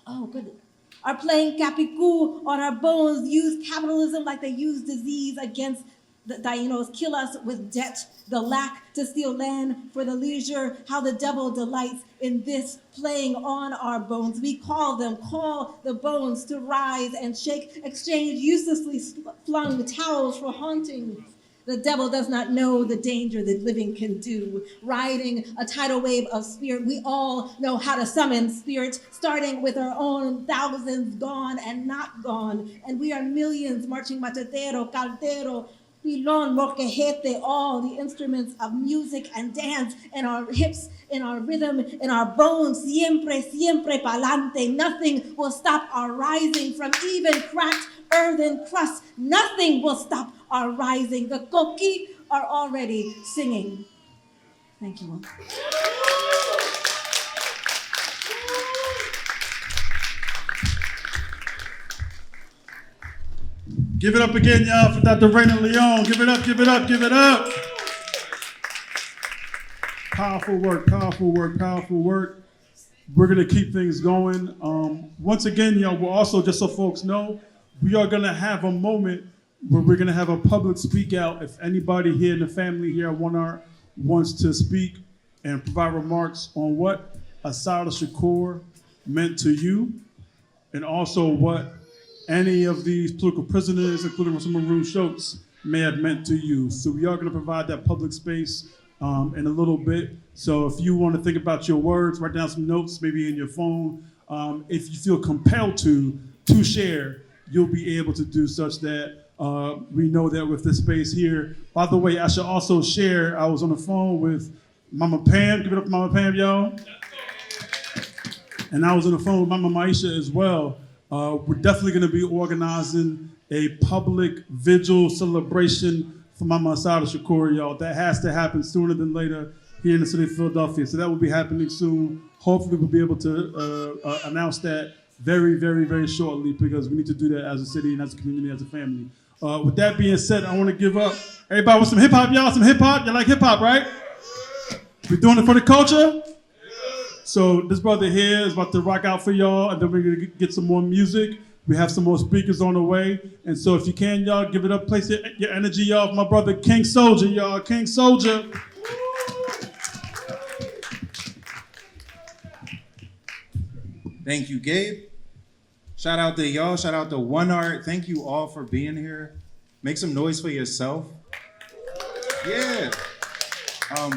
S8: oh goodness, are playing Capicu on our bones, use capitalism like they use disease against the Dainos, kill us with debt, the lack to steal land for the leisure, how the devil delights in this playing on our bones. We call the bones to rise and shake, exchange uselessly flung towels for haunting. The devil does not know the danger that living can do. Riding a tidal wave of spirit, we all know how to summon spirit, starting with our own thousands gone and not gone. And we are millions marching machetero, caldero, pilon, molcajete, all the instruments of music and dance in our hips, in our rhythm, in our bones, siempre, siempre pa'lante. Nothing will stop our rising from even cracked earthen crust. Nothing will stop our rising. The Koki are already singing. Thank you all.
S1: Give it up again, y'all, for Dr. Raina Leon. Give it up, give it up, give it up. Powerful work, powerful work, powerful work. We're going to keep things going. Once again, y'all, we're also, just so folks know, we are going to have a moment where we're going to have a public speak out. If anybody here in the family here at One Art wants to speak and provide remarks on what Assata Shakur meant to you, and also what any of these political prisoners, including some Maroon Schultz, may have meant to you. So we are going to provide that public space in a little bit. So if you want to think about your words, write down some notes, maybe in your phone. If you feel compelled to share, you'll be able to do such that we know that with this space here. By the way, I should also share, I was on the phone with Mama Pam. Give it up to Mama Pam, y'all. And I was on the phone with Mama Maisha as well. We're definitely going to be organizing a public vigil celebration for Mama Assata Shakur, y'all. That has to happen sooner than later here in the city of Philadelphia. So that will be happening soon. Hopefully we'll be able to announce that very, very, very shortly, because we need to do that as a city and as a community, as a family. With that being said, I want to give up. Everybody with some hip hop, y'all? Some hip hop? You like hip hop, right? We're doing it for the culture? So this brother here is about to rock out for y'all, and then we're gonna get some more music. We have some more speakers on the way. And so if you can, y'all, give it up, place your energy, y'all, for my brother King Soldier, y'all. King Soldier.
S9: Thank you, Gabe. Shout out to y'all. Shout out to One Art. Thank you all for being here. Make some noise for yourself. Yeah.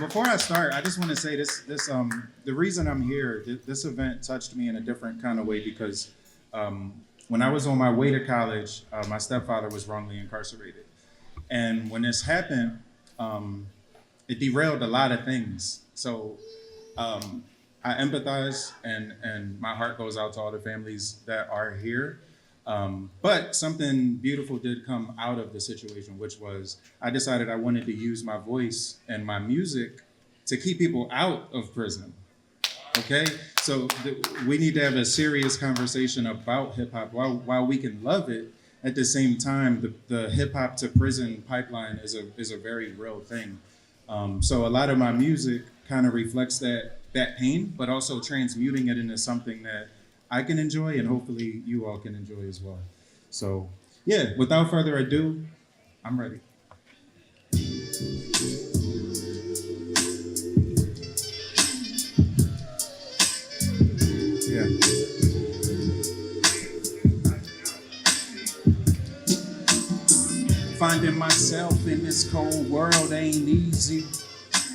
S9: Before I start, I just want to say this. The reason I'm here, this event touched me in a different kind of way because when I was on my way to college, my stepfather was wrongly incarcerated. And when this happened, it derailed a lot of things. So I empathize, and my heart goes out to all the families that are here. But something beautiful did come out of the situation, which was I decided I wanted to use my voice and my music to keep people out of prison. Okay? So we need to have a serious conversation about hip hop while we can love it. At the same time, the hip hop to prison pipeline is a very real thing. So a lot of my music kind of reflects that pain, but also transmuting it into something that I can enjoy and hopefully you all can enjoy as well. So yeah, without further ado, I'm ready. Finding myself in this cold world ain't easy.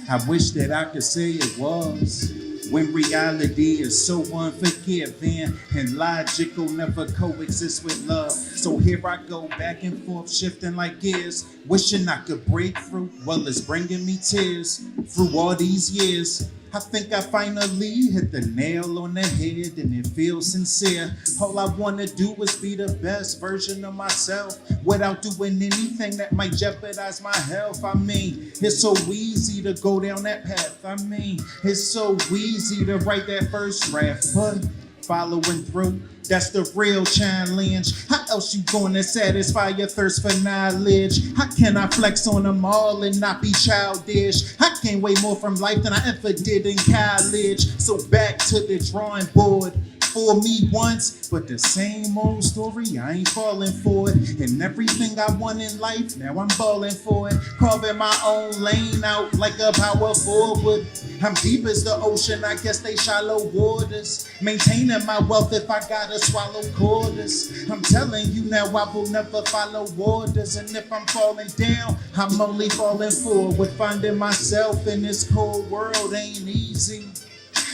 S9: I wish that I could say it was. When reality is so unforgiving and logical never coexist with love. So here I go back and forth, shifting like gears, wishing I could break through. Well, it's bringing me tears through all these years. I think I finally hit the nail on the head and it feels sincere. All I wanna do is be the best version of myself without doing anything that might jeopardize my health. I mean, it's so easy to go down that path. I mean, it's so easy to write that first draft, but following through, that's the real challenge. How else you gonna satisfy your thirst for knowledge? How can I flex on them all and not be childish? I gained way more from life than I ever did in college. So back to the drawing board. For me once, but the same old story, I ain't falling for it. And everything I want in life, now I'm balling for it. Carving my own lane out like a power forward. I'm deep as the ocean, I guess they shallow waters. Maintaining my wealth if I gotta swallow quarters. I'm telling you now, I will never follow orders. And if I'm falling down, I'm only falling forward. Finding myself in this cold world ain't easy.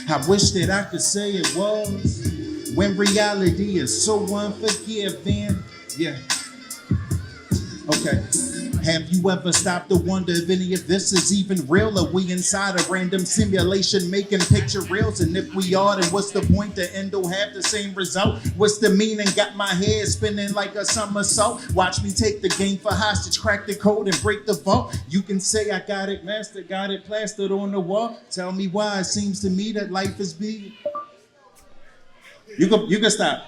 S9: I wish that I could say it was. When reality is so unforgiving. Yeah. Okay. Have you ever stopped to wonder if any of this is even real? Or we inside a random simulation making picture reels? And if we are, then what's the point? The end will have the same result. What's the meaning? Got my head spinning like a somersault. Watch me take the game for hostage, crack the code and break the vault. You can say I got it mastered, got it plastered on the wall. Tell me why it seems to me that life is big. You can stop.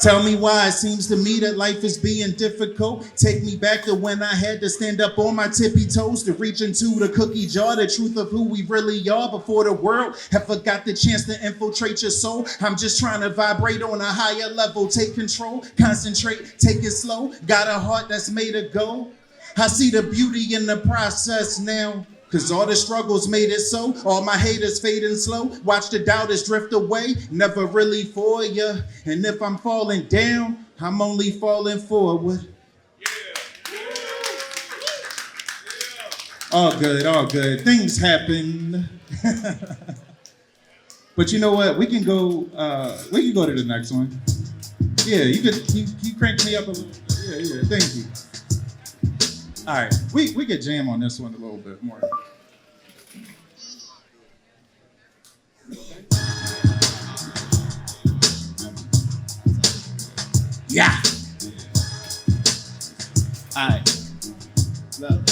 S9: Tell me why it seems to me that life is being difficult. Take me back to when I had to stand up on my tippy toes to reach into the cookie jar, the truth of who we really are before the world ever got the chance to infiltrate your soul. I'm just trying to vibrate on a higher level, take control, concentrate, take it slow. Got a heart that's made of gold. I see the beauty in the process now. Cause all the struggles made it so. All my haters fading slow. Watch the doubters drift away. Never really for ya. And if I'm falling down, I'm only falling forward. All good, all good. Things happen. But you know what? We can go to the next one. Yeah, you crank me up a little. Yeah, thank you. All right, we could jam on this one a little bit more. Yeah. All right. Love.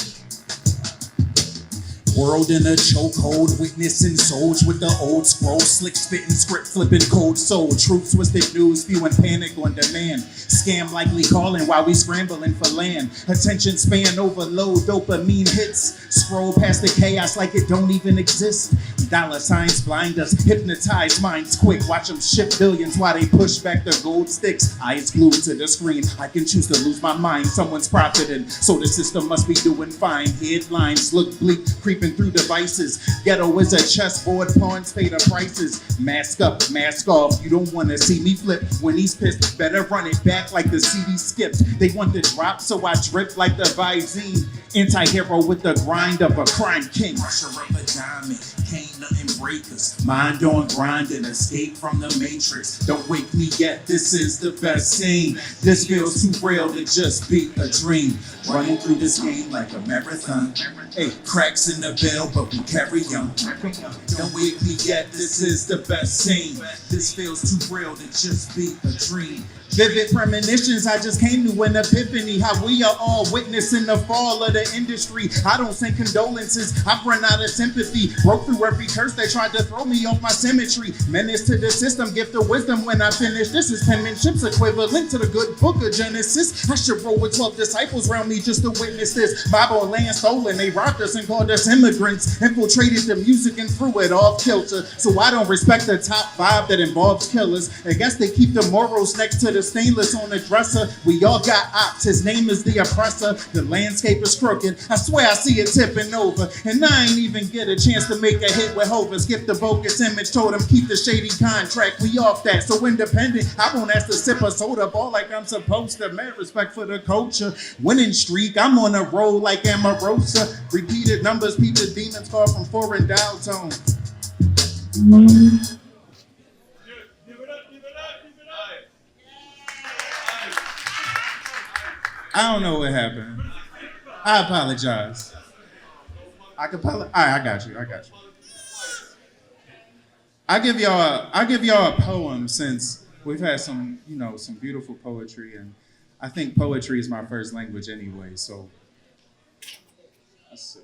S9: World in a chokehold, witnessing souls with the old scroll, slick spitting, script flipping, cold soul, truth twisted news, spewing panic on demand, scam likely calling while we scrambling for land, attention span overload, dopamine hits, scroll past the chaos like it don't even exist, dollar signs blind us, hypnotize minds quick, watch them shift billions while they push back their gold sticks, eyes glued to the screen, I can choose to lose my mind, someone's profiting, so the system must be doing fine, headlines look bleak, creeping through devices. Ghetto is a chessboard, pawns pay the prices. Mask up, mask off. You don't want to see me flip. When he's pissed, better run it back like the CD skipped. They want the drop, so I drip like the Visine. Anti-hero with the grind of a crime king. Rusher up a diamond, can't nothing break us. Mind on grind and escape from the matrix. Don't wake me yet, this is the best scene. This feels too real to just be a dream. Running through this game like a marathon. Hey, cracks in the bell, but we carry on. Don't wake me yet, this is the best scene. This feels too real to just be a dream. Vivid premonitions, I just came to an epiphany. How we are all witnessing the fall of the industry. I don't send condolences, I've run out of sympathy. Broke through every curse they tried to throw me off my symmetry. Menace to the system, gift of wisdom when I finish. This is penmanship's equivalent to the good book of Genesis. I should roll with 12 disciples around me just to witness this. Bible land stolen, they robbed us and called us immigrants. Infiltrated the music and threw it off kilter. So I don't respect the top 5 that involves killers. I guess they keep the morals next to the the stainless on the dresser. We all got ops, his name is the oppressor. The landscape is crooked, I swear I see it tipping over. And I ain't even get a chance to make a hit with Hova. Skip the bogus image, told him keep the shady contract. We off that, so independent. I won't ask to sip a soda ball like I'm supposed to. Man, respect for the culture. Winning streak, I'm on a roll like Amarosa. Repeated numbers, people demons call from foreign dial tone. I don't know what happened. I apologize. All right, I got you. I give y'all a poem since we've had some beautiful poetry, and I think poetry is my first language anyway, so let's see.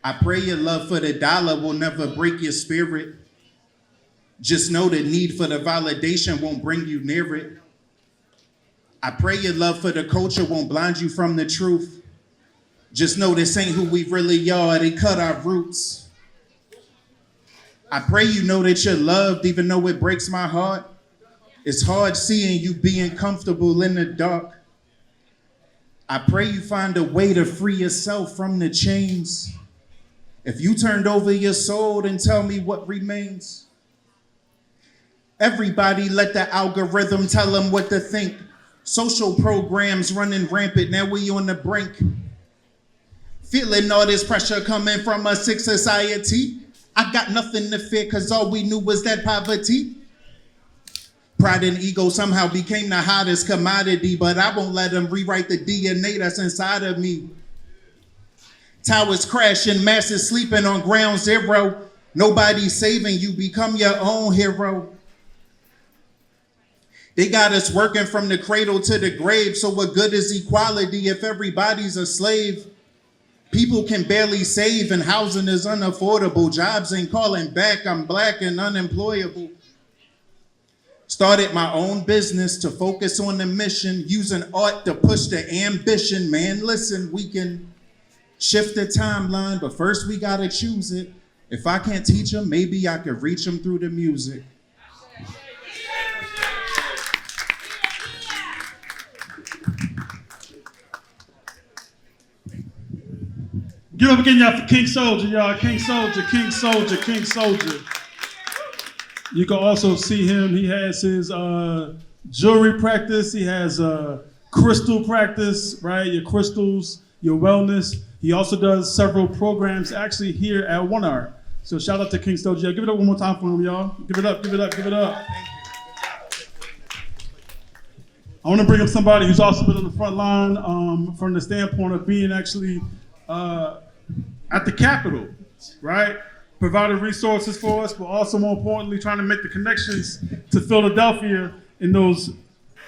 S9: I pray your love for the dollar will never break your spirit. Just know the need for the validation won't bring you near it. I pray your love for the culture won't blind you from the truth. Just know this ain't who we really are, they cut our roots. I pray you know that you're loved even though it breaks my heart. It's hard seeing you being comfortable in the dark. I pray you find a way to free yourself from the chains. If you turned over your soul, then tell me what remains. Everybody let the algorithm tell them what to think. Social programs running rampant, now we on the brink. Feeling all this pressure coming from a sick society. I got nothing to fear, cause all we knew was that poverty. Pride and ego somehow became the hottest commodity, but I won't let them rewrite the DNA that's inside of me. Towers crashing, masses sleeping on ground zero. Nobody's saving you, become your own hero. They got us working from the cradle to the grave, so what good is equality if everybody's a slave? People can barely save and housing is unaffordable. Jobs ain't calling back, I'm black and unemployable. Started my own business to focus on the mission, using art to push the ambition. Man, listen, we can shift the timeline, but first we gotta choose it. If I can't teach them, maybe I could reach them through the music.
S1: Give up again, y'all, for King Soldier, y'all. King Soldier, King Soldier, King Soldier. You can also see him. He has his jewelry practice. He has crystal practice, right? Your crystals, your wellness. He also does several programs actually here at One Art. So shout out to King Soldier. Give it up one more time for him, y'all. Give it up, give it up, give it up. I want to bring up somebody who's also been on the front line from the standpoint of being actually at the Capitol, right? Providing resources for us, but also more importantly, trying to make the connections to Philadelphia in those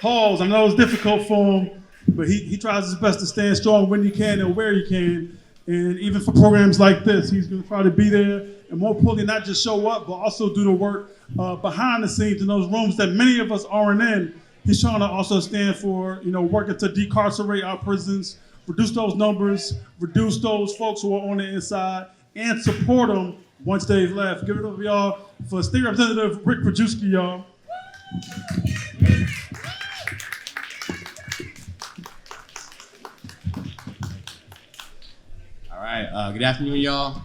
S1: halls. I know it's difficult for him, but he tries his best to stand strong when he can and where he can. And even for programs like this, he's gonna try to be there and more importantly, not just show up, but also do the work behind the scenes in those rooms that many of us aren't in. He's trying to also stand for, working to decarcerate our prisons, reduce those numbers, reduce those folks who are on the inside, and support them once they've left. Give it up, y'all, for State Representative Rick Krajewski, y'all.
S10: All right, good afternoon, y'all.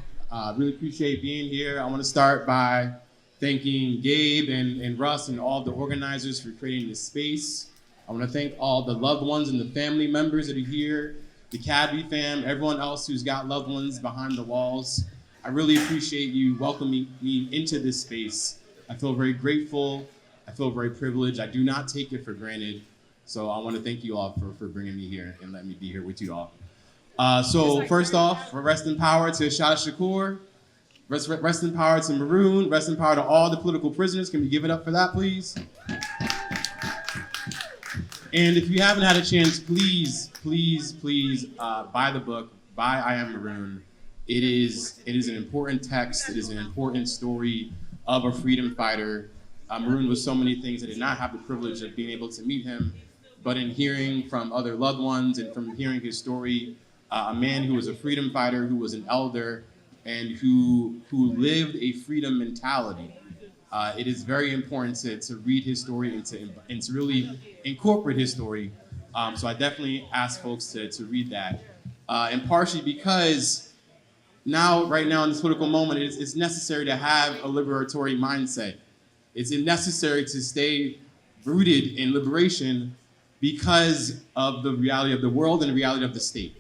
S10: Really appreciate being here. I want to start by thanking Gabe and Russ and all the organizers for creating this space. I want to thank all the loved ones and the family members that are here, the Cadby fam, everyone else who's got loved ones behind the walls. I really appreciate you welcoming me into this space. I feel very grateful. I feel very privileged. I do not take it for granted. So I want to thank you all for bringing me here and letting me be here with you all. So first off, rest in power to Shada Shakur. Rest in power to Maroon. Rest in power to all the political prisoners. Can we give it up for that, please? And if you haven't had a chance, please buy the book, buy I Am Maroon. It is an important text. It is an important story of a freedom fighter. Maroon was so many things. I did not have the privilege of being able to meet him, but in hearing from other loved ones and from hearing his story, a man who was a freedom fighter, who was an elder, and who lived a freedom mentality. it is very important to read his story and to really incorporate his story. So I definitely ask folks to read that. And partially because right now in this political moment, it's necessary to have a liberatory mindset. It's necessary to stay rooted in liberation because of the reality of the world and the reality of the state,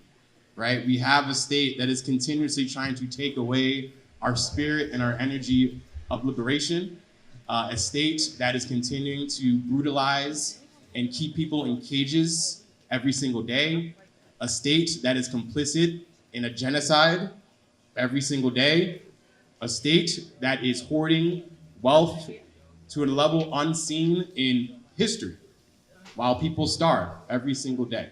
S10: right? We have a state that is continuously trying to take away our spirit and our energy of liberation, a state that is continuing to brutalize and keep people in cages every single day, a state that is complicit in a genocide every single day, a state that is hoarding wealth to a level unseen in history while people starve every single day.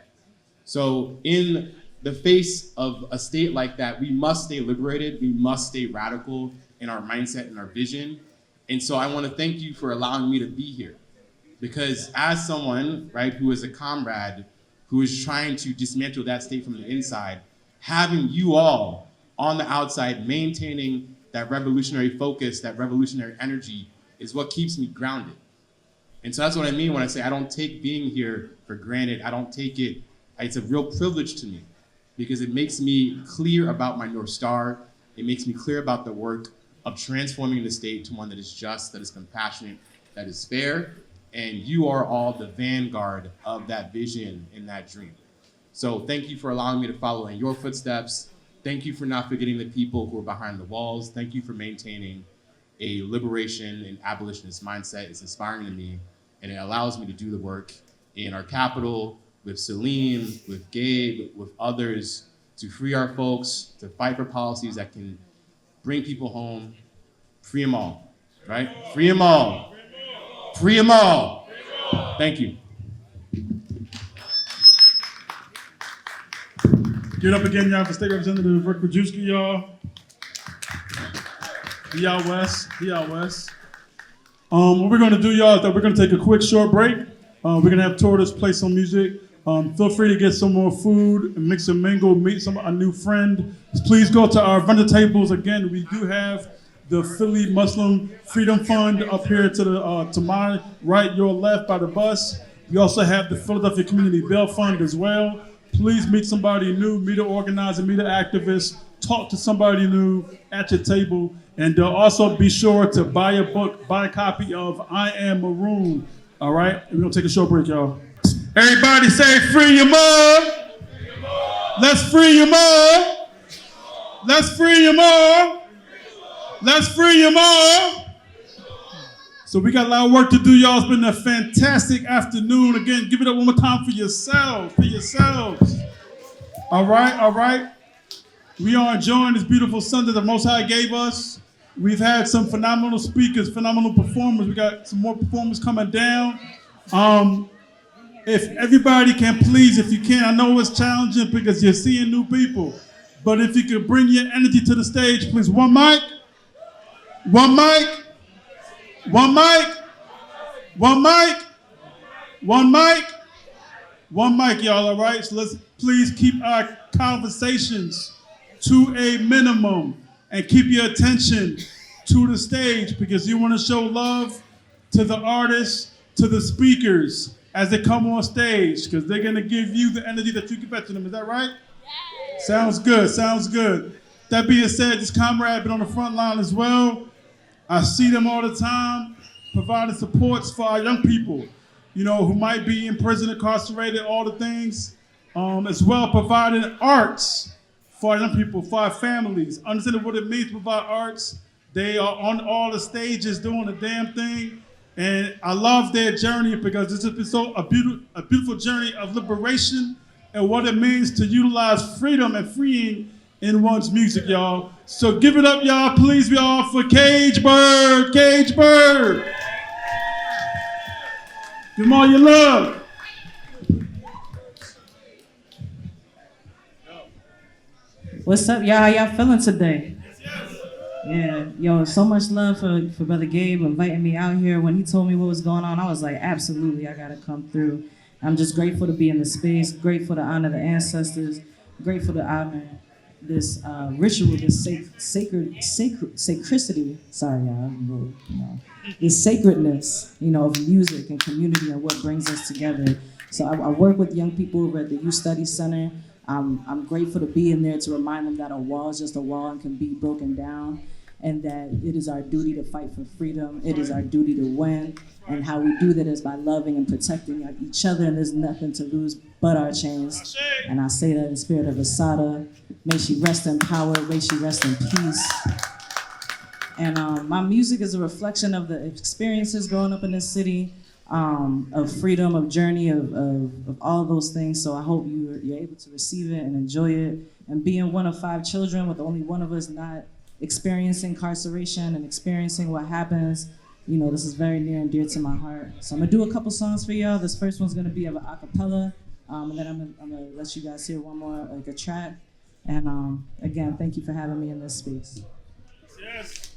S10: So in the face of a state like that, we must stay liberated, we must stay radical in our mindset and our vision. And so I want to thank you for allowing me to be here. Because as someone, right, who is a comrade, who is trying to dismantle that state from the inside, having you all on the outside maintaining that revolutionary focus, that revolutionary energy is what keeps me grounded. And so that's what I mean when I say I don't take being here for granted. I don't take it, it's a real privilege to me because it makes me clear about my North Star. It makes me clear about the work of transforming the state to one that is just, that is compassionate, that is fair. And you are all the vanguard of that vision and that dream. So thank you for allowing me to follow in your footsteps. Thank you for not forgetting the people who are behind the walls. Thank you for maintaining a liberation and abolitionist mindset. It's inspiring to me, and it allows me to do the work in our capital, with Celine, with Gabe, with others, to free our folks, to fight for policies that can bring people home, free them all, right? Free them all. Free them all. Thank you.
S1: Give it up again, y'all, for State Representative Rick Krajewski, y'all. He out west. What we're gonna do, y'all, is that we're gonna take a quick short break. We're gonna have Tortoise play some music. Feel free to get some more food and mix and mingle, meet a new friend. Please go to our vendor tables. Again, we do have the Philly Muslim Freedom Fund up here to my right, your left by the bus. We also have the Philadelphia Community Bail Fund as well. Please meet somebody new, meet an organizer, meet an activist, talk to somebody new at your table. And also be sure to buy a book, buy a copy of I Am Maroon. All right? We're going to take a short break, y'all. Everybody say, free your mom. Let's free your mom. Let's free your mom. Let's free your mom. So we got a lot of work to do, y'all. It's been a fantastic afternoon. Again, give it up one more time for yourselves. All right. We are enjoying this beautiful Sunday the Most High gave us. We've had some phenomenal speakers, phenomenal performers. We got some more performers coming down. If everybody can please, if you can, I know it's challenging because you're seeing new people, but if you could bring your energy to the stage, please. One mic, y'all, all right? So let's please keep our conversations to a minimum and keep your attention to the stage because you want to show love to the artists, to the speakers as they come on stage because they're going to give you the energy that you give back to them. Is that right? Yes. Sounds good. That being said, this comrade been on the front line as well. I see them all the time providing supports for our young people, who might be in prison, incarcerated, all the things, as well providing arts for our young people, for our families, understanding what it means to provide arts. They are on all the stages doing the damn thing. And I love their journey because this has been a beautiful journey of liberation and what it means to utilize freedom and freeing in one's music, y'all. So give it up, y'all, please, y'all, for Cage Bird. Give them all your love.
S11: What's up, y'all? How y'all feeling today? Yeah, yo, so much love for Brother Gabe inviting me out here. When he told me what was going on, I was like, absolutely, I gotta come through. I'm just grateful to be in the space, grateful to honor the ancestors, grateful to honor ritual, this sacredity. Sorry, y'all. This sacredness, of music and community and what brings us together. So I work with young people over at the Youth Study Center. I'm grateful to be in there to remind them that a wall is just a wall and can be broken down, and that it is our duty to fight for freedom. It is our duty to win. And how we do that is by loving and protecting each other, and there's nothing to lose but our chains. And I say that in the spirit of Assata. May she rest in power, may she rest in peace. And my music is a reflection of the experiences growing up in this city, of freedom, of journey, of all those things. So I hope you're able to receive it and enjoy it. And being one of 5 children with only one of us not experiencing incarceration and experiencing what happens, this is very near and dear to my heart. So I'm gonna do a couple songs for y'all. This first one's gonna be of an acapella, and then I'm gonna let you guys hear one more, like a track. And again, thank you for having me in this space.
S1: Yes.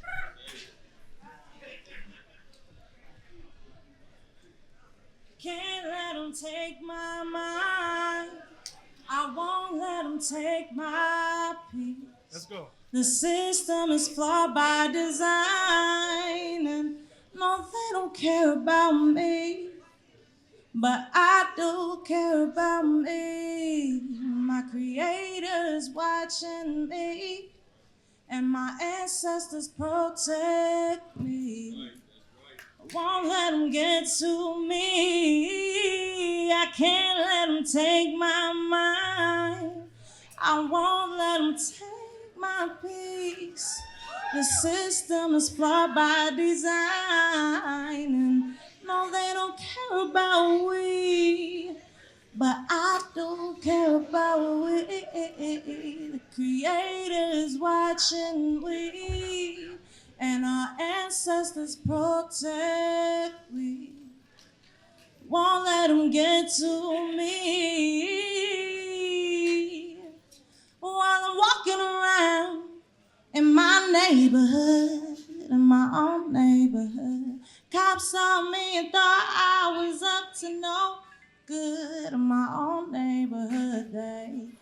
S11: Can't let them take my mind. I won't let them take my peace.
S1: Let's go.
S11: The system is flawed by design, and no, they don't care about me, but I do care about me. My creator is watching me, and my ancestors protect me. I won't let them get to me. I can't let them take my mind. I won't let them take my peace. The system is flawed by design, and no, they don't care about we, but I do care about we. The creator is watching we, and our ancestors protect we. Won't let them get to me. While I'm walking around in my neighborhood, in my own neighborhood, cops saw me and thought I was up to no good. In my own neighborhood, they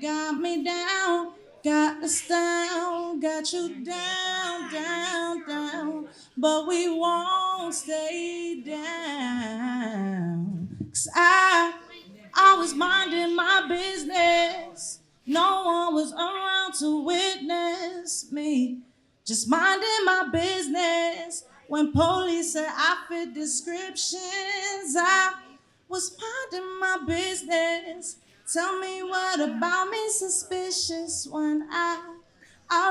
S11: got me down, got us down, got you down, down, down, but we won't stay down. 'Cause I was minding my business. No one was around to witness me. Just minding my business. When police said I fit descriptions, I was minding my business. Tell me what about me suspicious when I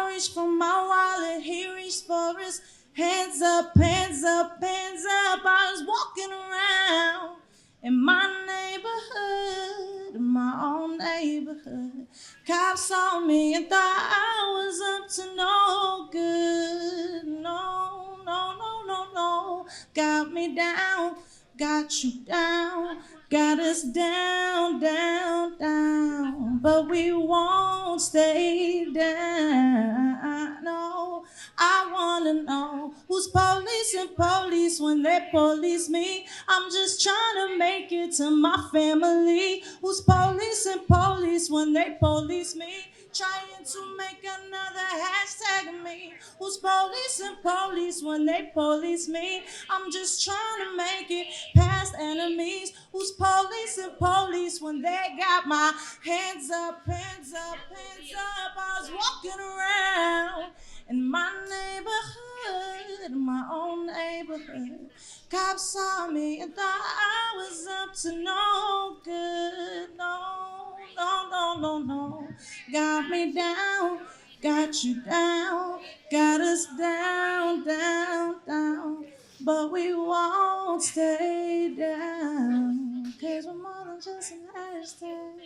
S11: reached for my wallet, he reached for his hands up, hands up, hands up. I was walking around in my neighborhood, in my own neighborhood. Cops saw me and thought I was up to no good. No, no, no, no, no. Got me down, got you down, got us down, down, down. But we won't stay down. No, I wanna know who's policing police when they police me. I'm just trying to make it to my family. Who's policing police when they police me? Trying to make another hashtag of me. Who's policing police when they police me? I'm just trying to make it past enemies. Who's policing police when they got my hands up, hands up, hands up? I was walking around in my neighborhood, in my own neighborhood. Cops saw me and thought I was up to no good. No, no, no, no, no. Got me down, got you down, got us down, down, down. But we won't stay down, 'cause we're more than just an hashtag.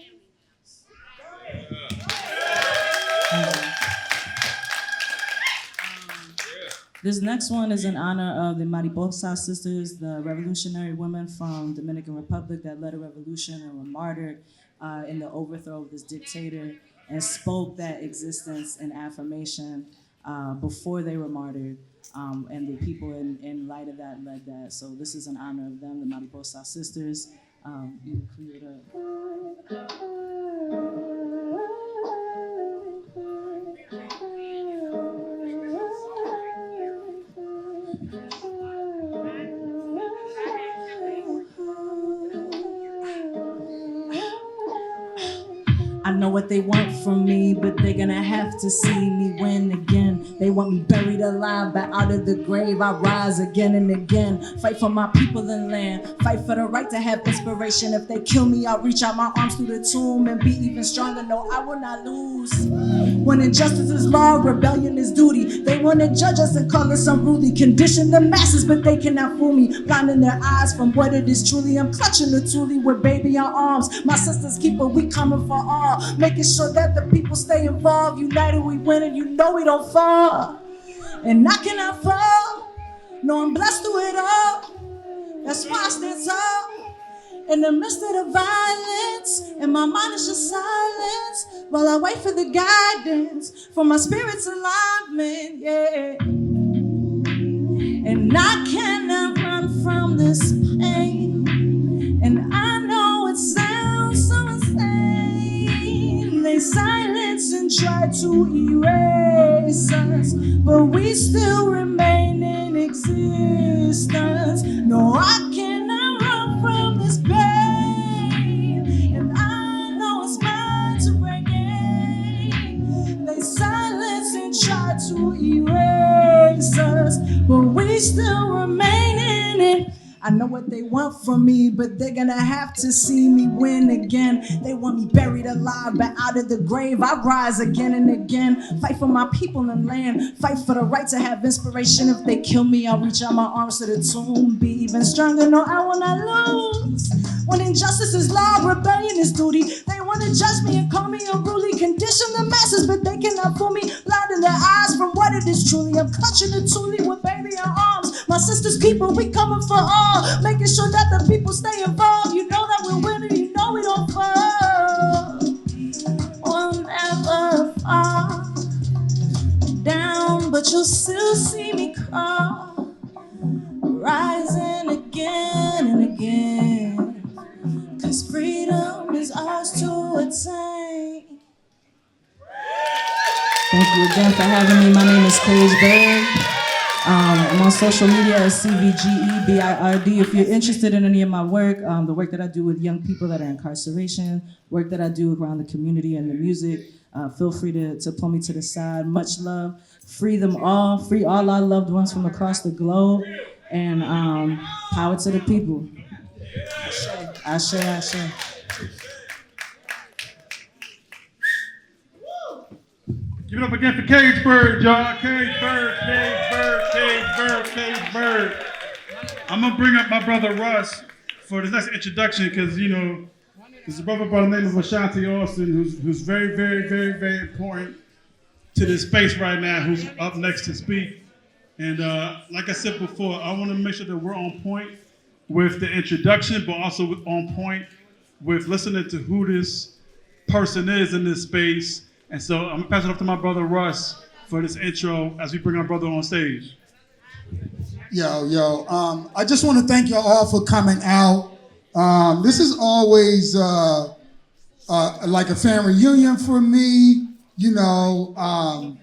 S11: This next one is in honor of the Mariposa sisters, the revolutionary women from Dominican Republic that led a revolution and were martyred in the overthrow of this dictator and spoke that existence and affirmation before they were martyred. And the people in light of that led that. So this is in honor of them, the Mariposa sisters. You can clear it up. I know what they want from me, but they're gonna have to see me win again. They want me buried alive, but out of the grave I rise again and again. Fight for my people and land, fight for the right to have inspiration. If they kill me, I'll reach out my arms through the tomb and be even stronger. No, I will not lose. When injustice is law, rebellion is duty. They wanna judge us and call us unruly, condition the masses, but they cannot fool me. Blinding their eyes from what it is truly. I'm clutching the toolie with baby on arms. My sister's keeper, we coming for all. Making sure that the people stay involved. United we win and you know we don't fall. And I cannot fall. No, I'm blessed through it all. That's why I stand tall. In the midst of the violence, and my mind is just silence while I wait for the guidance from my spirit's alignment, yeah. And I cannot run from this pain. And I know it sounds so insane. They silence and try to erase us, but we still remain in existence. No, I cannot run from this pain. And I know it's mine to regain. They silence and try to erase us, but we still remain in it. I know what they want from me, but they're gonna have to see me win again. They want me buried alive, but out of the grave I rise again and again. Fight for my people and land, fight for the right to have inspiration. If they kill me, I'll reach out my arms to the tomb, be even stronger. No, I will not lose. When injustice is law, rebellion is duty. They wanna judge me and call me unruly, condition the masses, but they cannot fool me. Blinding their eyes from what it is truly. I'm clutching the toolie with baby on arms. My sister's keeper, we coming for all. Making sure that the people stay involved. You know that we're winning, you know we don't fall. We'll never fall down, but you'll still see me crawl, rising again and again. 'Cause freedom is ours to attain. Thank you again for having me. My name is Paige Bird. I'm on social media as CVGEBIRD. If you're interested in any of my work, the work that I do with young people that are in incarceration, work that I do around the community and the music, feel free to pull me to the side. Much love. Free them all. Free all our loved ones from across the globe. And power to the people. Ashe, ashe.
S1: Give it up again for Cage Bird, y'all. Cage Bird, Cage Bird, Cage Bird, Cage Bird. I'm gonna bring up my brother Russ for the next introduction because, you know, there's a brother by the name of Ashanti Austin who's very, very, very, very important to this space right now, who's up next to speak. And like I said before, I want to make sure that we're on point with the introduction, but also on point with listening to who this person is in this space. And so I'm gonna pass it off to my brother Russ for this intro as we bring our brother on stage.
S2: Yo, I just want to thank y'all all for coming out. This is always like a family reunion for me. You know,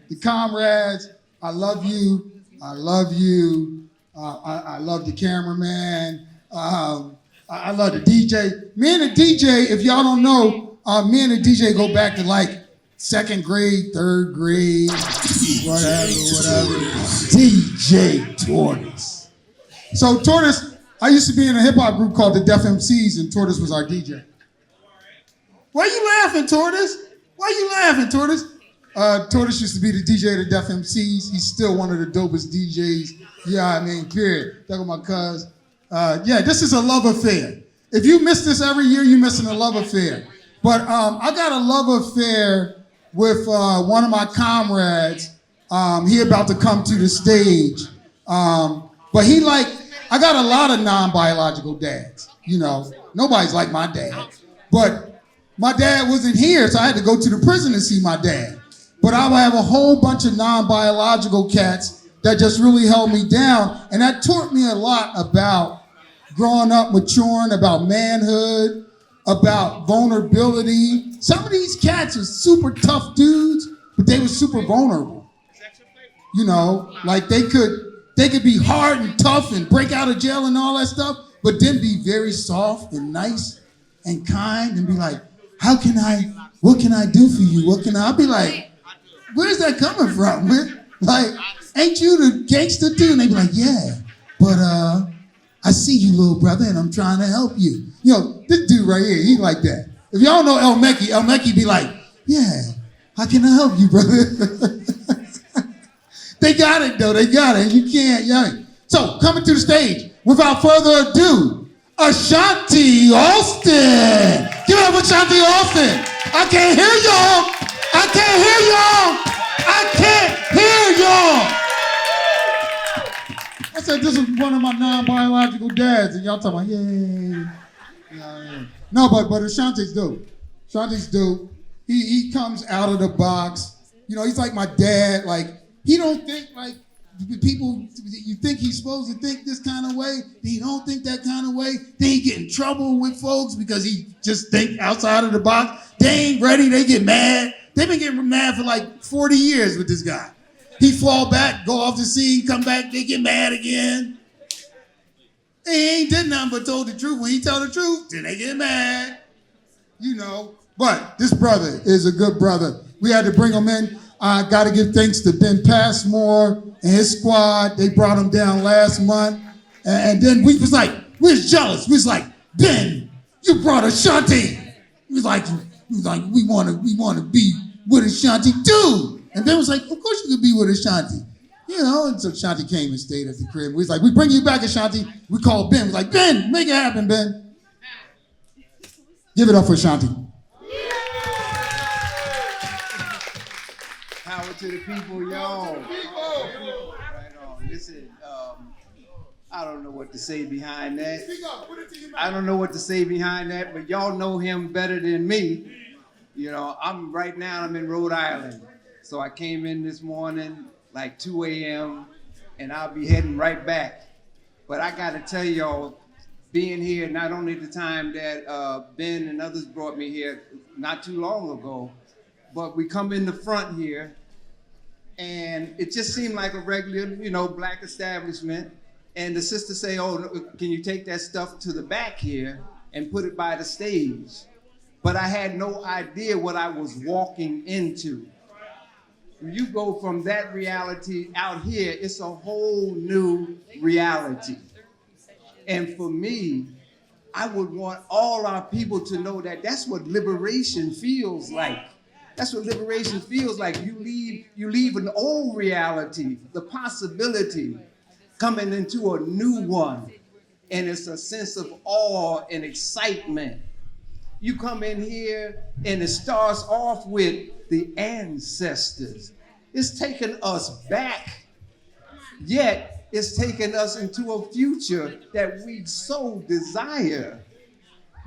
S2: the comrades, I love you. I love you. I love the cameraman. I love the DJ. Me and the DJ, if y'all don't know, me and the DJ go back to like second grade, third grade, whatever. DJ Tortoise. So Tortoise, I used to be in a hip hop group called the Def MCs, and Tortoise was our DJ. Why you laughing, Tortoise? Why you laughing, Tortoise? Tortoise used to be the DJ of the Def MCs. He's still one of the dopest DJs. Yeah, I mean, period. That was my cuz. Yeah, this is a love affair. If you miss this every year, you're missing a love affair. But I got a love affair with one of my comrades. He about to come to the stage. But I got a lot of non-biological dads. You know, nobody's like my dad. But my dad wasn't here, so I had to go to the prison to see my dad. But I would have a whole bunch of non-biological cats that just really held me down. And that taught me a lot about growing up, maturing, about manhood, about vulnerability. Some of these cats are super tough dudes, but they were super vulnerable. You know, like they could be hard and tough and break out of jail and all that stuff, but then be very soft and nice and kind and be like, how can I what can I do for you? I'll be like, where's that coming from? Like, ain't you the gangster too? And they be like, yeah, but I see you, little brother, and I'm trying to help you. You know, this dude right here, he like that. If y'all know El Mekki be like, yeah, how can I help you, brother? They got it, though. They got it. You can't, yeah. So, coming to the stage, without further ado, Ashanti Austin. Give it up for Ashanti Austin. I can't hear y'all. I can't hear y'all. I can't hear y'all. I said this is one of my non-biological dads, and y'all talking about, yay. No, but Ashanti's dope. Ashanti's dope. He comes out of the box. You know, he's like my dad. Like, he don't think like people, you think he's supposed to think this kind of way, then he don't think that kind of way, then he get in trouble with folks because he just think outside of the box. They ain't ready, they get mad. They've been getting mad for like 40 years with this guy. He fall back, go off the scene, come back, they get mad again. They ain't did nothing but told the truth. When he tell the truth, then they get mad. You know, but this brother is a good brother. We had to bring him in. I got to give thanks to Ben Passmore and his squad. They brought him down last month. And then we was jealous. We was like, Ben, you brought Ashanti. We was like, we want to be with Ashanti too. And Ben was like, of course you could be with Ashanti. You know, and so Ashanti came and stayed at the crib. We was like, we bring you back, Ashanti. We called Ben. We was like, Ben, make it happen, Ben. Give it up for Ashanti.
S12: Power to the people, y'all. Right on. Listen, I don't know what to say behind that. I don't know what to say behind that, but y'all know him better than me. You know, I'm in Rhode Island. So I came in this morning like 2 a.m. and I'll be heading right back. But I gotta tell y'all, being here, not only the time that Ben and others brought me here not too long ago, but we come in the front here and it just seemed like a regular, you know, black establishment. And the sister say, oh, can you take that stuff to the back here and put it by the stage? But I had no idea what I was walking into. When you go from that reality out here, it's a whole new reality. And for me, I would want all our people to know that that's what liberation feels like. That's what liberation feels like. You leave an old reality, the possibility, coming into a new one. And it's a sense of awe and excitement. You come in here and it starts off with the ancestors. It's taken us back, yet it's taken us into a future that we so desire.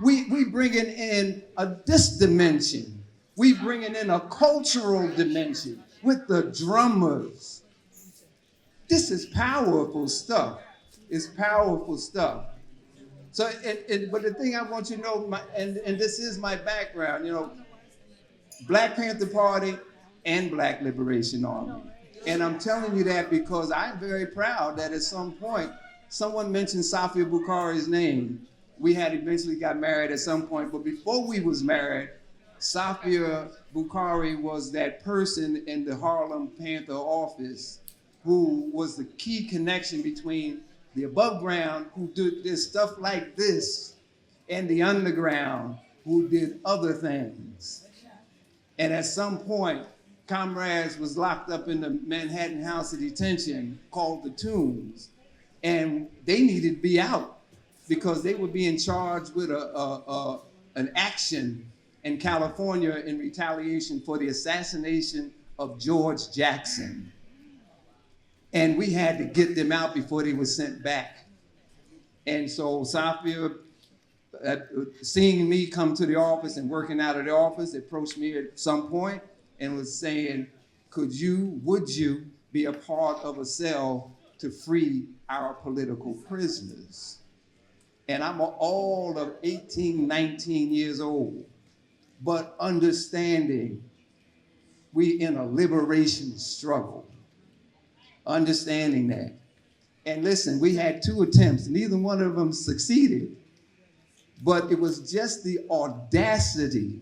S12: We bringing in this dimension. We bringing in a cultural dimension with the drummers. This is powerful stuff. It's powerful stuff. So, but the thing I want you to know, and this is my background, you know, Black Panther Party and Black Liberation Army. And I'm telling you that because I'm very proud that at some point, someone mentioned Safia Bukhari's name. We had eventually got married at some point, but before we was married, Safia Bukhari was that person in the Harlem Panther office who was the key connection between the above ground, who did stuff like this, and the underground, who did other things. And at some point, comrades was locked up in the Manhattan House of Detention called the Tombs, and they needed to be out because they were being charged with an action in California in retaliation for the assassination of George Jackson. And we had to get them out before they were sent back. And so Safia, seeing me come to the office and working out of the office, approached me at some point and was saying, would you be a part of a cell to free our political prisoners? And I'm all of 18, 19 years old, but understanding we in a liberation struggle. Understanding that. And listen, we had 2 attempts, neither one of them succeeded. But it was just the audacity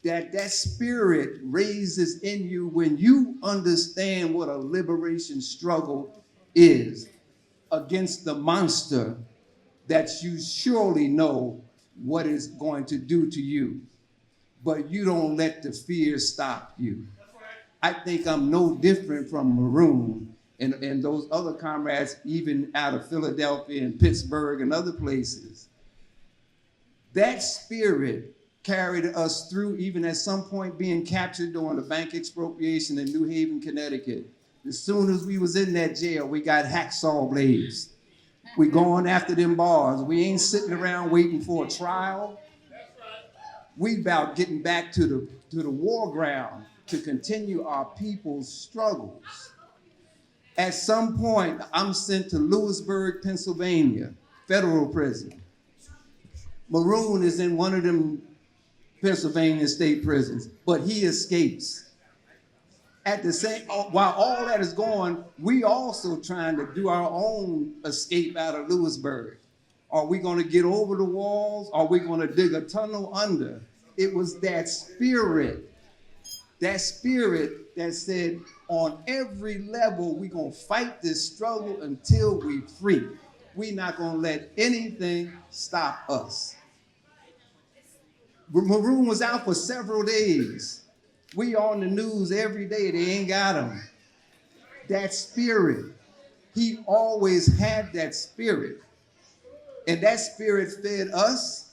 S12: that spirit raises in you when you understand what a liberation struggle is against the monster that you surely know what it's going to do to you, but you don't let the fear stop you. I think I'm no different from Maroon and those other comrades, even out of Philadelphia and Pittsburgh and other places. That spirit carried us through, even at some point being captured during the bank expropriation in New Haven, Connecticut. As soon as we was in that jail, we got hacksaw blades. We going after them bars. We ain't sitting around waiting for a trial. We about getting back to the war ground to continue our people's struggles. At some point, I'm sent to Lewisburg, Pennsylvania, federal prison. Maroon is in one of them Pennsylvania state prisons, but he escapes. At the same, while all that is going, we also trying to do our own escape out of Lewisburg. Are we going to get over the walls? Are we going to dig a tunnel under? It was that spirit that said, on every level, we're going to fight this struggle until we free. We're not going to let anything stop us. Maroon was out for several days. We on the news every day, they ain't got him. That spirit, he always had that spirit. And that spirit fed us.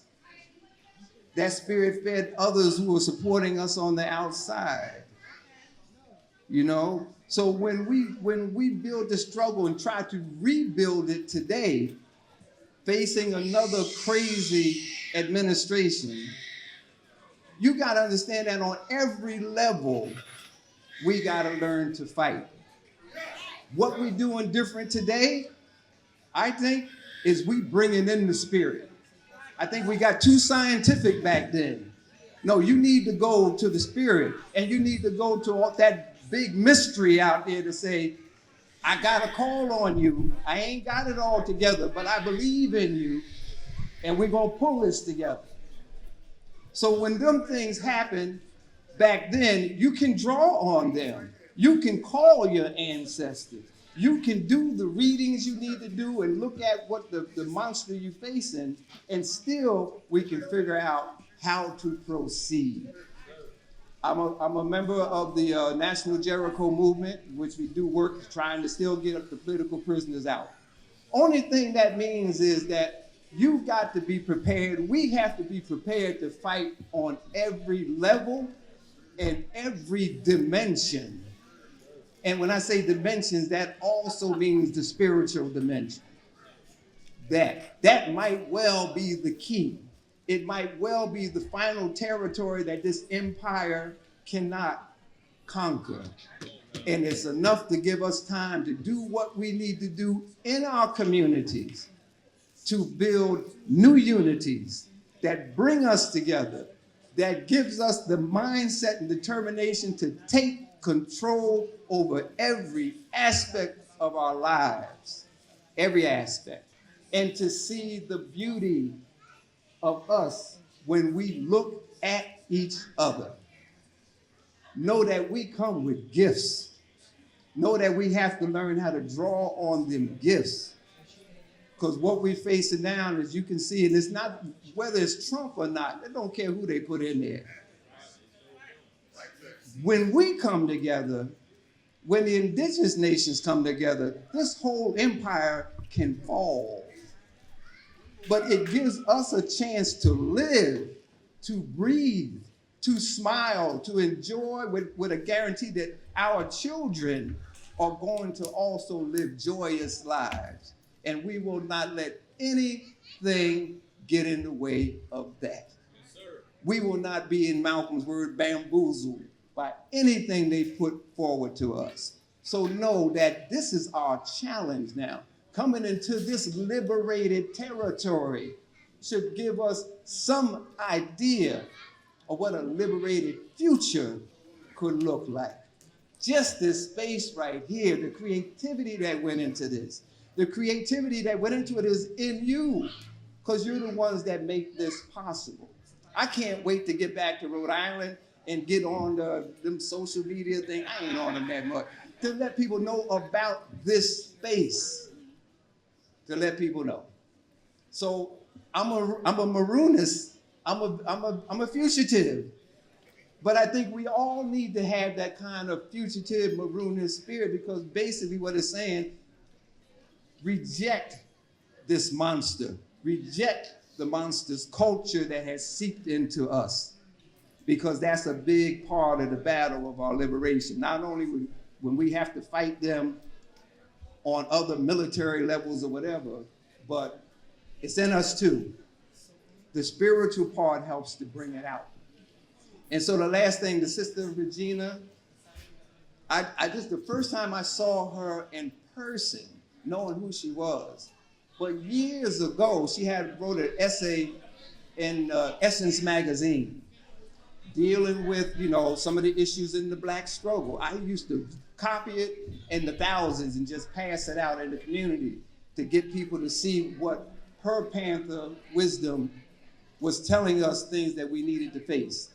S12: That spirit fed others who were supporting us on the outside. You know? So when we build the struggle and try to rebuild it today, facing another crazy administration, you got to understand that on every level, we got to learn to fight. What we're doing different today, I think, is we bringing in the spirit. I think we got too scientific back then. No, you need to go to the spirit, and you need to go to all that big mystery out there to say, I got a call on you. I ain't got it all together, but I believe in you, and we're going to pull this together. So when them things happen back then, you can draw on them. You can call your ancestors. You can do the readings you need to do and look at what the monster you're facing, and still we can figure out how to proceed. I'm a member of the National Jericho Movement, which we do work trying to still get the political prisoners out. Only thing that means is that you've got to be prepared. We have to be prepared to fight on every level and every dimension. And when I say dimensions, that also means the spiritual dimension. That might well be the key. It might well be the final territory that this empire cannot conquer. And it's enough to give us time to do what we need to do in our communities to build new unities that bring us together, that gives us the mindset and determination to take control over every aspect of our lives, every aspect, and to see the beauty of us when we look at each other. Know that we come with gifts. Know that we have to learn how to draw on them gifts. Because what we're facing now, as you can see, and it's not whether it's Trump or not, they don't care who they put in there. When we come together, when the indigenous nations come together, this whole empire can fall. But it gives us a chance to live, to breathe, to smile, to enjoy with a guarantee that our children are going to also live joyous lives. And we will not let anything get in the way of that. Yes, we will not be, in Malcolm's word, bamboozled by anything they put forward to us. So know that this is our challenge now. Coming into this liberated territory should give us some idea of what a liberated future could look like. Just this space right here, the creativity that went into this. The creativity that went into it is in you, because you're the ones that make this possible. I can't wait to get back to Rhode Island and get on them social media thing. I ain't on them that much. To let people know about this space. To let people know. So I'm a maroonist. I'm a fugitive. But I think we all need to have that kind of fugitive maroonist spirit, because basically what it's saying, reject this monster. Reject the monster's culture that has seeped into us, because that's a big part of the battle of our liberation. Not only when we have to fight them on other military levels or whatever, but it's in us too. The spiritual part helps to bring it out. And so the last thing, the sister Regina, I just, the first time I saw her in person, knowing who she was, but years ago, she had wrote an essay in Essence magazine dealing with, some of the issues in the Black struggle. I used to copy it in the thousands and just pass it out in the community to get people to see what her Panther wisdom was telling us, things that we needed to face.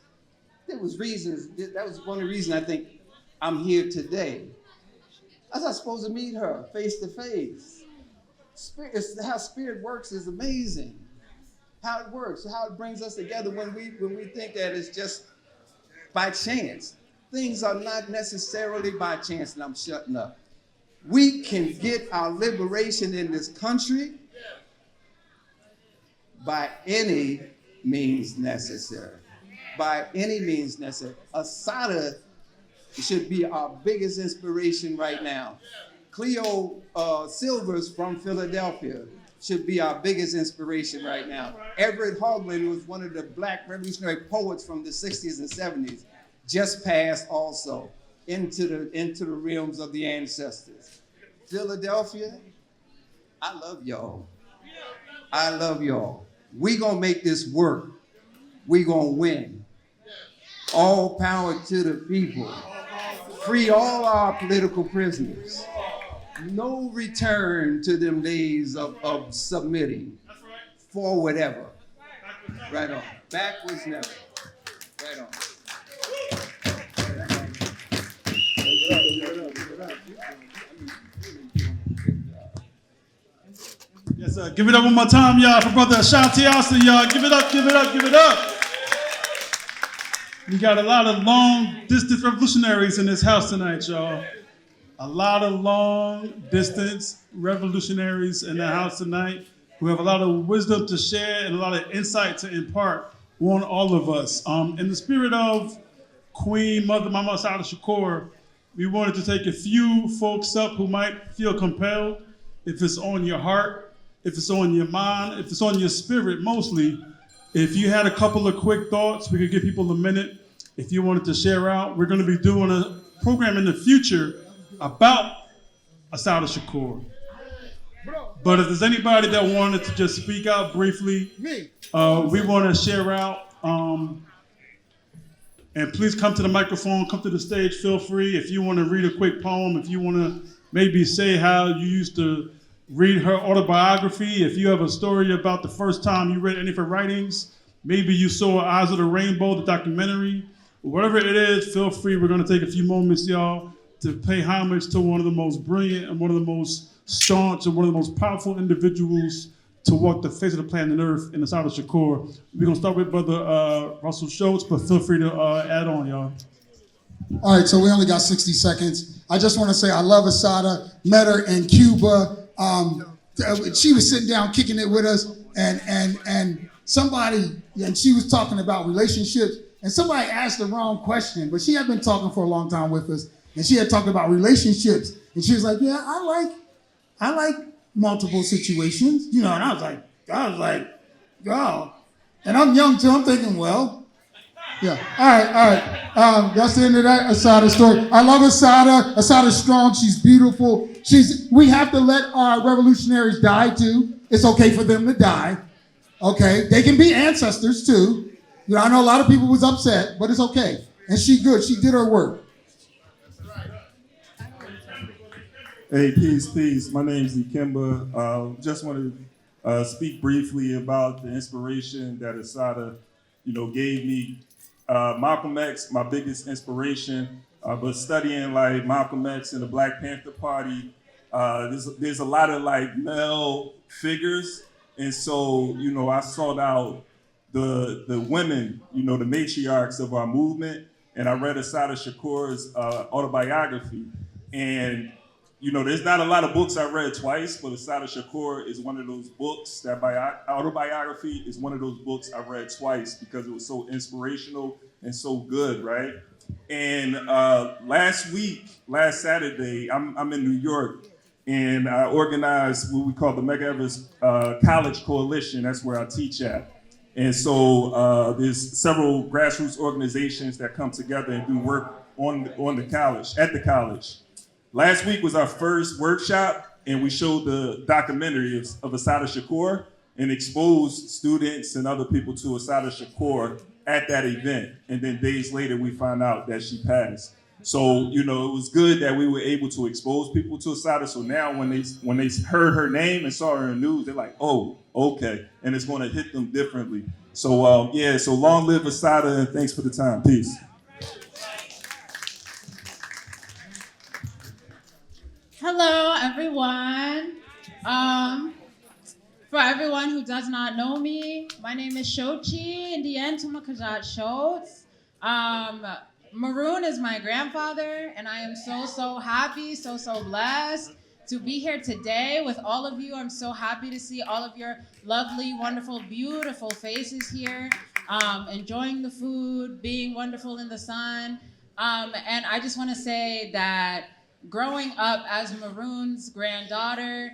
S12: There was reasons, that was one of the reasons I think I'm here today. I was supposed to meet her face to face. How spirit works is amazing. How it works, how it brings us together when we think that it's just by chance. Things are not necessarily by chance, and I'm shutting up. We can get our liberation in this country by any means necessary. By any means necessary. Assata should be our biggest inspiration right now. Cleo Silvers from Philadelphia should be our biggest inspiration right now. Everett Hoagland was one of the Black revolutionary poets from the 60s and 70s, just passed also into the realms of the ancestors. Philadelphia, I love y'all. I love y'all. We gonna make this work. We gonna win. All power to the people. Free all our political prisoners. No return to them days of submitting for whatever. Right on. Backwards never. Right on.
S1: Yes, sir. Give it up one more time, y'all, for Brother Ashanti Austin, y'all. Give it up, give it up, give it up. We got a lot of long-distance revolutionaries in this house tonight, y'all. A lot of long-distance revolutionaries in the house tonight who have a lot of wisdom to share and a lot of insight to impart on all of us. In the spirit of Queen Mother Mama Assata Shakur, we wanted to take a few folks up who might feel compelled, if it's on your heart, if it's on your mind, if it's on your spirit mostly. If you had a couple of quick thoughts, we could give people a minute. If you wanted to share out, we're going to be doing a program in the future about Assata Shakur. But if there's anybody that wanted to just speak out briefly, we want to share out. And please come to the microphone, come to the stage, feel free. If you want to read a quick poem, if you want to maybe say how you used to read her autobiography, if you have a story about the first time you read any of her writings, maybe you saw Eyes of the Rainbow, the documentary, whatever it is, feel free. We're going to take a few moments, y'all, to pay homage to one of the most brilliant and one of the most staunch and one of the most powerful individuals to walk the face of the planet Earth in Assata Shakur. We're going to start with Brother Russell Schultz, but feel free to add on, y'all.
S2: All right, so we only got 60 seconds. I just want to say I love Assata. Met her in Cuba. She was sitting down kicking it with us, and somebody, and she was talking about relationships, and somebody asked the wrong question, but she had been talking for a long time with us, and she had talked about relationships, and she was like, yeah, I like multiple situations, and I was like, oh, and I'm young too, I'm thinking, well, yeah, all right, that's the end of that Assata story. I love Assata. Assata's strong, she's beautiful. We have to let our revolutionaries die too. It's okay for them to die, okay? They can be ancestors too. I know a lot of people was upset, but it's okay. And she good, she did her work.
S13: Hey, peace. My name's Ikemba. Just want to speak briefly about the inspiration that Assata gave me Malcolm X, my biggest inspiration. But studying like Malcolm X and the Black Panther Party, there's a lot of like male figures, and so I sought out the women, the matriarchs of our movement, and I read Assata Shakur's autobiography, and there's not a lot of books I read twice, but Assata Shakur is one of those books. That autobiography is one of those books I read twice because it was so inspirational and so good, right? And last Saturday, I'm in New York, and I organized what we call the Mega Everest College Coalition. That's where I teach at. And so there's several grassroots organizations that come together and do work on the college, at the college. Last week was our first workshop, and we showed the documentary of Assata Shakur and exposed students and other people to Assata Shakur at that event. And then days later, we found out that she passed. So, it was good that we were able to expose people to Assata. So now when they heard her name and saw her in the news, they're like, oh, okay. And it's going to hit them differently. So, so long live Assata, and thanks for the time. Peace.
S14: Hello, everyone. For everyone who does not know me, my name is Shochi Indian Tumakajat Schultz. Maroon is my grandfather, and I am so happy, so blessed to be here today with all of you. I'm so happy to see all of your lovely, wonderful, beautiful faces here, enjoying the food, being wonderful in the sun. And I just want to say that growing up as Maroon's granddaughter,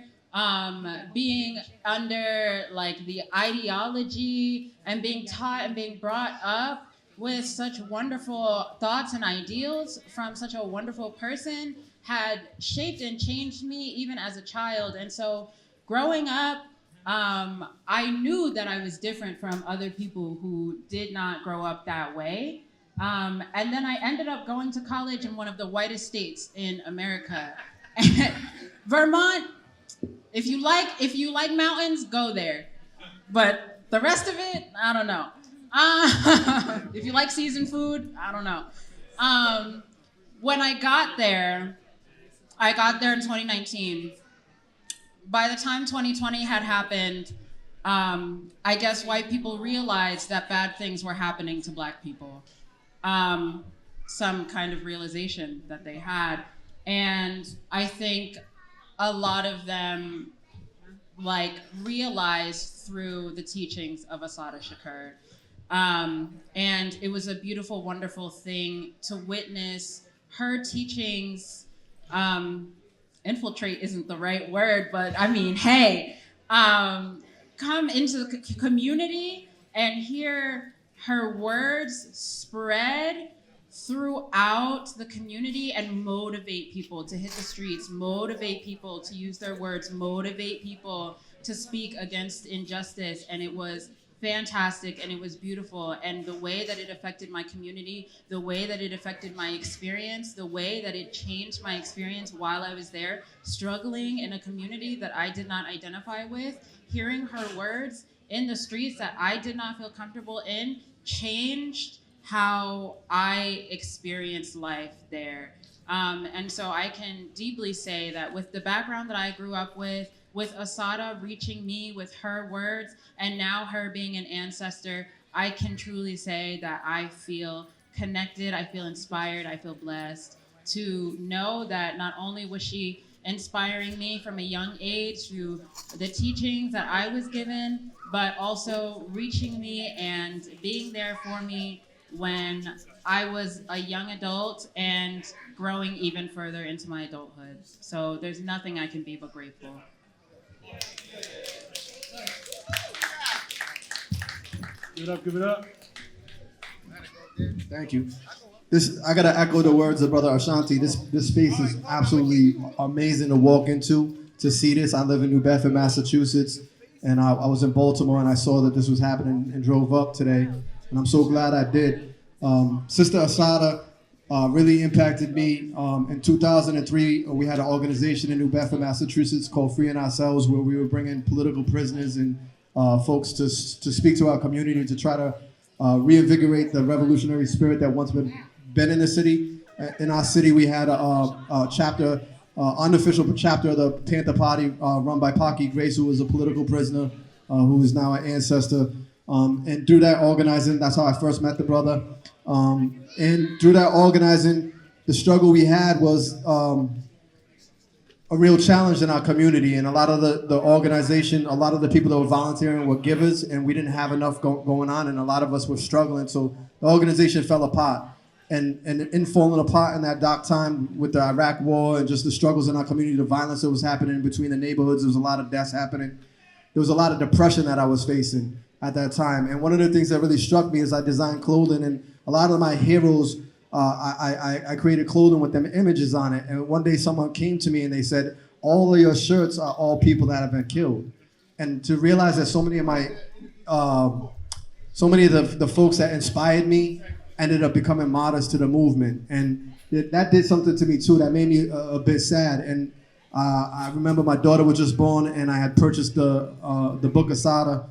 S14: being under like the ideology and being taught and being brought up with such wonderful thoughts and ideals from such a wonderful person had shaped and changed me even as a child. And so growing up, I knew that I was different from other people who did not grow up that way. And then I ended up going to college in one of the whitest states in America. Vermont, if you like mountains, go there. But the rest of it, I don't know. If you like seasoned food, I don't know. When I got there in 2019. By the time 2020 had happened, I guess white people realized that bad things were happening to Black people. Some kind of realization that they had. And I think a lot of them realized through the teachings of Assata Shakur. And it was a beautiful, wonderful thing to witness her teachings, infiltrate isn't the right word, but I mean, hey, come into the community and hear her words spread throughout the community and motivate people to hit the streets, motivate people to use their words, motivate people to speak against injustice. And it was fantastic and it was beautiful. And the way that it affected my community, the way that it affected my experience, the way that it changed my experience while I was there, struggling in a community that I did not identify with, hearing her words in the streets that I did not feel comfortable in, changed how I experienced life there. And so I can deeply say that with the background that I grew up with Assata reaching me with her words, and now her being an ancestor, I can truly say that I feel connected, I feel inspired, I feel blessed to know that not only was she inspiring me from a young age through the teachings that I was given, but also reaching me and being there for me when I was a young adult and growing even further into my adulthood. So there's nothing I can be but grateful.
S1: Give it up.
S15: Thank you. I gotta echo the words of Brother Ashanti. This space is absolutely amazing to walk into, to see this. I live in New Bedford, Massachusetts, and I was in Baltimore and I saw that this was happening and drove up today, and I'm so glad I did. Sister Assata really impacted me. In 2003, we had an organization in New Bedford, Massachusetts called Freeing Ourselves, where we were bringing political prisoners and folks to speak to our community to try to reinvigorate the revolutionary spirit that once been in the city. In our city, we had a chapter, unofficial chapter of the Panther Party run by Pocky Grace, who was a political prisoner, who is now an ancestor. And through that organizing, that's how I first met the brother. And through that organizing, the struggle we had was a real challenge in our community. And a lot of the organization, a lot of the people that were volunteering were givers, and we didn't have enough going on, and a lot of us were struggling. So the organization fell apart. And in falling apart in that dark time with the Iraq war and just the struggles in our community, the violence that was happening between the neighborhoods, there was a lot of deaths happening. There was a lot of depression that I was facing at that time. And one of the things that really struck me is I designed clothing, and a lot of my heroes, I created clothing with them images on it. And one day someone came to me and they said, all of your shirts are all people that have been killed. And to realize that so many of the folks that inspired me ended up becoming martyrs to the movement. And that did something to me too, that made me a bit sad. And I remember my daughter was just born, and I had purchased the book Assata.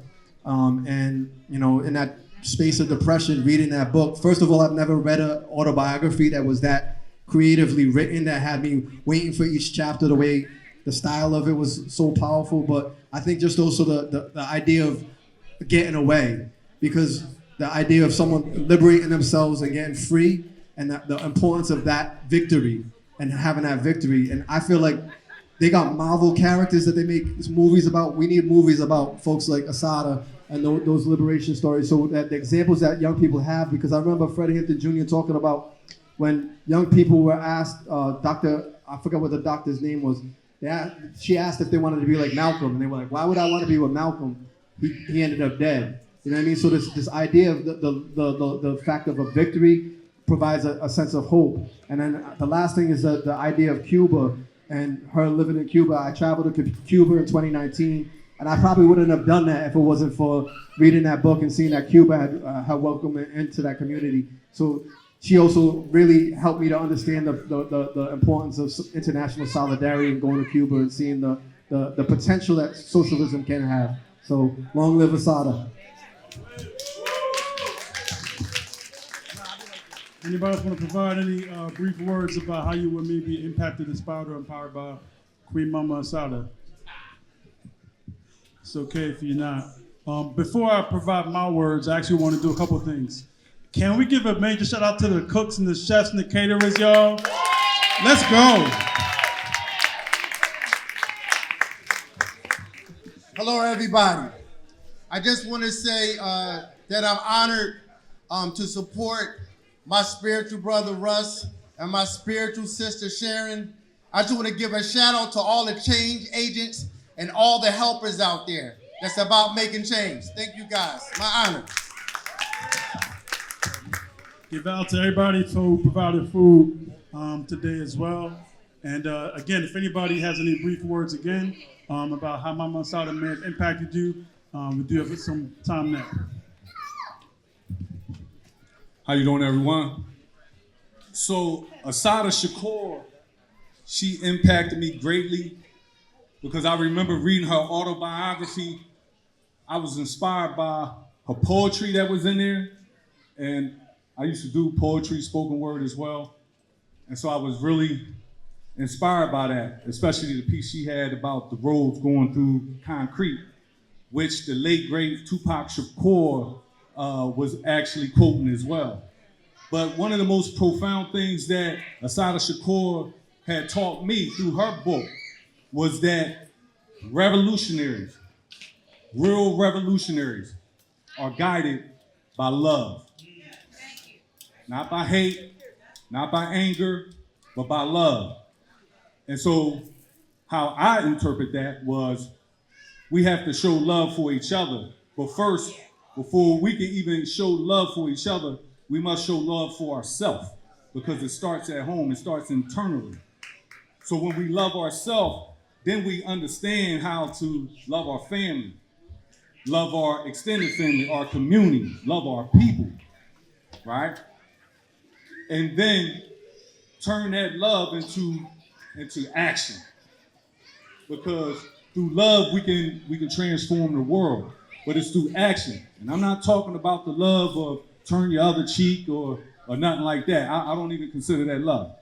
S15: And you know, in that space of depression, reading that book, first of all, I've never read an autobiography that was that creatively written, that had me waiting for each chapter. The way the style of it was so powerful. But I think just also the idea of getting away, because the idea of someone liberating themselves and getting free, and the importance of that victory and having that victory. And I feel like they got Marvel characters that they make movies about. We need movies about folks like Assata and those liberation stories, so that the examples that young people have. Because I remember Freddie Hampton Jr. talking about when young people were asked, I forgot what the doctor's name was, she asked if they wanted to be like Malcolm, and they were like, why would I want to be with Malcolm? He ended up dead. You know what I mean? So this idea of the fact of a victory provides a sense of hope. And then the last thing is the idea of Cuba and her living in Cuba. I traveled to Cuba in 2019, and I probably wouldn't have done that if it wasn't for reading that book and seeing that Cuba had welcomed me into that community. So she also really helped me to understand the importance of international solidarity and going to Cuba and seeing the potential that socialism can have. So long live Assata.
S1: Anybody else want to provide any brief words about how you were maybe impacted, inspired, or empowered by Queen Mama Assata? It's okay if you're not. Before I provide my words, I actually want to do a couple of things. Can we give a major shout out to the cooks and the chefs and the caterers, y'all? Let's go.
S16: Hello, everybody. I just want to say that I'm honored to support my spiritual brother Russ and my spiritual sister Sharon. I just want to give a shout out to all the change agents and all the helpers out there that's about making change. Thank you guys. My honor.
S1: Give out to everybody who provided food today as well. And again, if anybody has any brief words again about how Mama Assata may have impacted you, we do have some time now.
S3: How you doing, everyone? So Assata Shakur, she impacted me greatly because I remember reading her autobiography. I was inspired by her poetry that was in there, and I used to do poetry, spoken word as well. And so I was really inspired by that, especially the piece she had about the roads going through concrete, which the late great Tupac Shakur was actually quoting as well. But one of the most profound things that Assata Shakur had taught me through her book was that revolutionaries, real revolutionaries, are guided by love. Not by hate, not by anger, but by love. And so how I interpret that was we have to show love for each other. But first, before we can even show love for each other, we must show love for ourselves, because it starts at home, it starts internally. So when we love ourselves, then we understand how to love our family, love our extended family, our community, love our people, right? And then turn that love into action. Because through love, we can transform the world. but it's through action. And I'm not talking about the love of turn your other cheek or nothing like that. I don't even consider that love.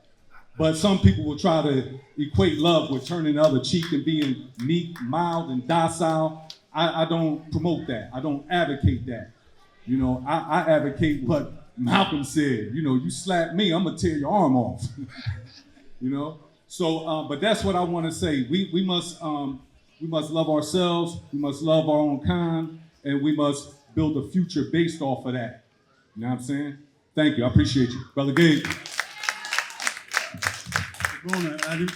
S3: But some people will try to equate love with turning the other cheek and being meek, mild, and docile. I don't promote that. I don't advocate that. You know, I advocate what Malcolm said. You know, you slap me, I'm gonna tear your arm off. You know, so but that's what I want to say. We must love ourselves. We must love our own kind, and we must build a future based off of that. You know what I'm saying? Thank you. I appreciate you, Brother Gabe.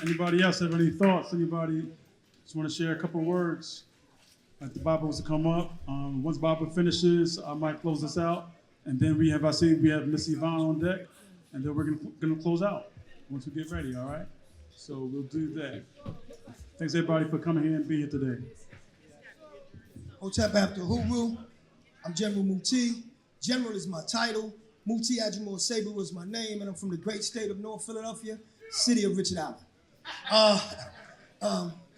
S1: Anybody else have any thoughts? Anybody just want to share a couple words? Like the Bible was to come up. Once Bible finishes, I might close this out. And then we have Miss Yvonne on deck. And then we're gonna close out once we get ready, all right? So we'll do that. Thanks everybody for coming here and being here today.
S17: Hotep after Huru. I'm General Muti. General is my title. Muti Ajimor Saber was my name, and I'm from the great state of North Philadelphia, city of Richard Allen.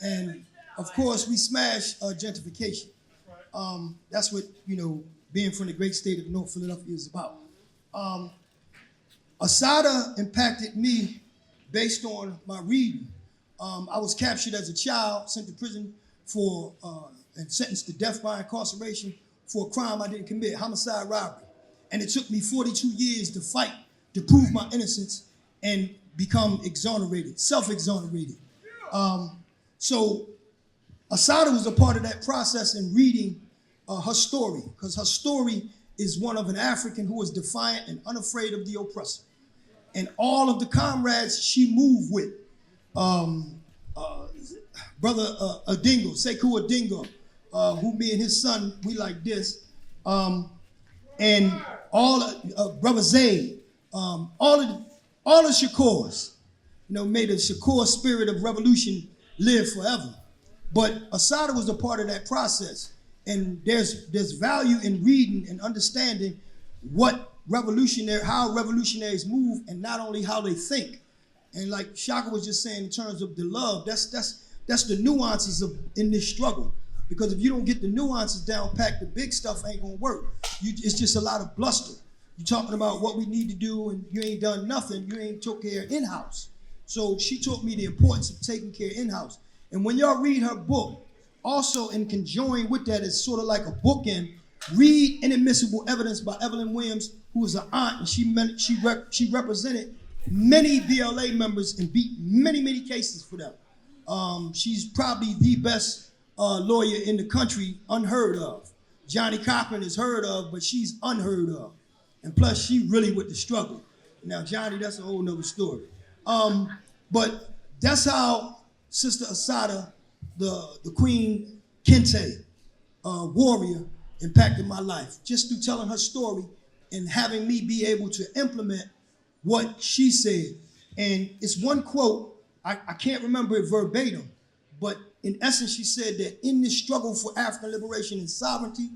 S17: And of course, we smash gentrification. That's what, being from the great state of North Philadelphia is about. Assata impacted me based on my reading. I was captured as a child, sent to prison and sentenced to death by incarceration for a crime I didn't commit, homicide robbery. And it took me 42 years to fight to prove my innocence and become exonerated, self-exonerated. So Assata was a part of that process in reading her story, because her story is one of an African who was defiant and unafraid of the oppressor. And all of the comrades she moved with, Brother Adingo, Sekou Adingo, who me and his son, we like this, and all Brother Zayd, all the Shakurs, may the Shakur spirit of revolution live forever. But Assata was a part of that process, and there's value in reading and understanding how revolutionaries move, and not only how they think. And like Shaka was just saying, in terms of the love, that's the nuances in this struggle. Because if you don't get the nuances down pat, the big stuff ain't gonna work. It's just a lot of bluster. You're talking about what we need to do, and you ain't done nothing. You ain't took care in-house. So she taught me the importance of taking care in-house. And when y'all read her book, also in conjoining with that is sort of like a bookend, read Inadmissible Evidence by Evelyn Williams, who was an aunt, and she represented many BLA members and beat many, many cases for them. She's probably the best lawyer in the country, unheard of. Johnny Cochran is heard of, but she's unheard of. And plus, she really with the struggle. Now, Johnny, that's a whole nother story. But that's how Sister Assata, the Queen Kente warrior, impacted my life. Just through telling her story and having me be able to implement what she said. And it's one quote, I can't remember it verbatim, but in essence, she said that in this struggle for African liberation and sovereignty,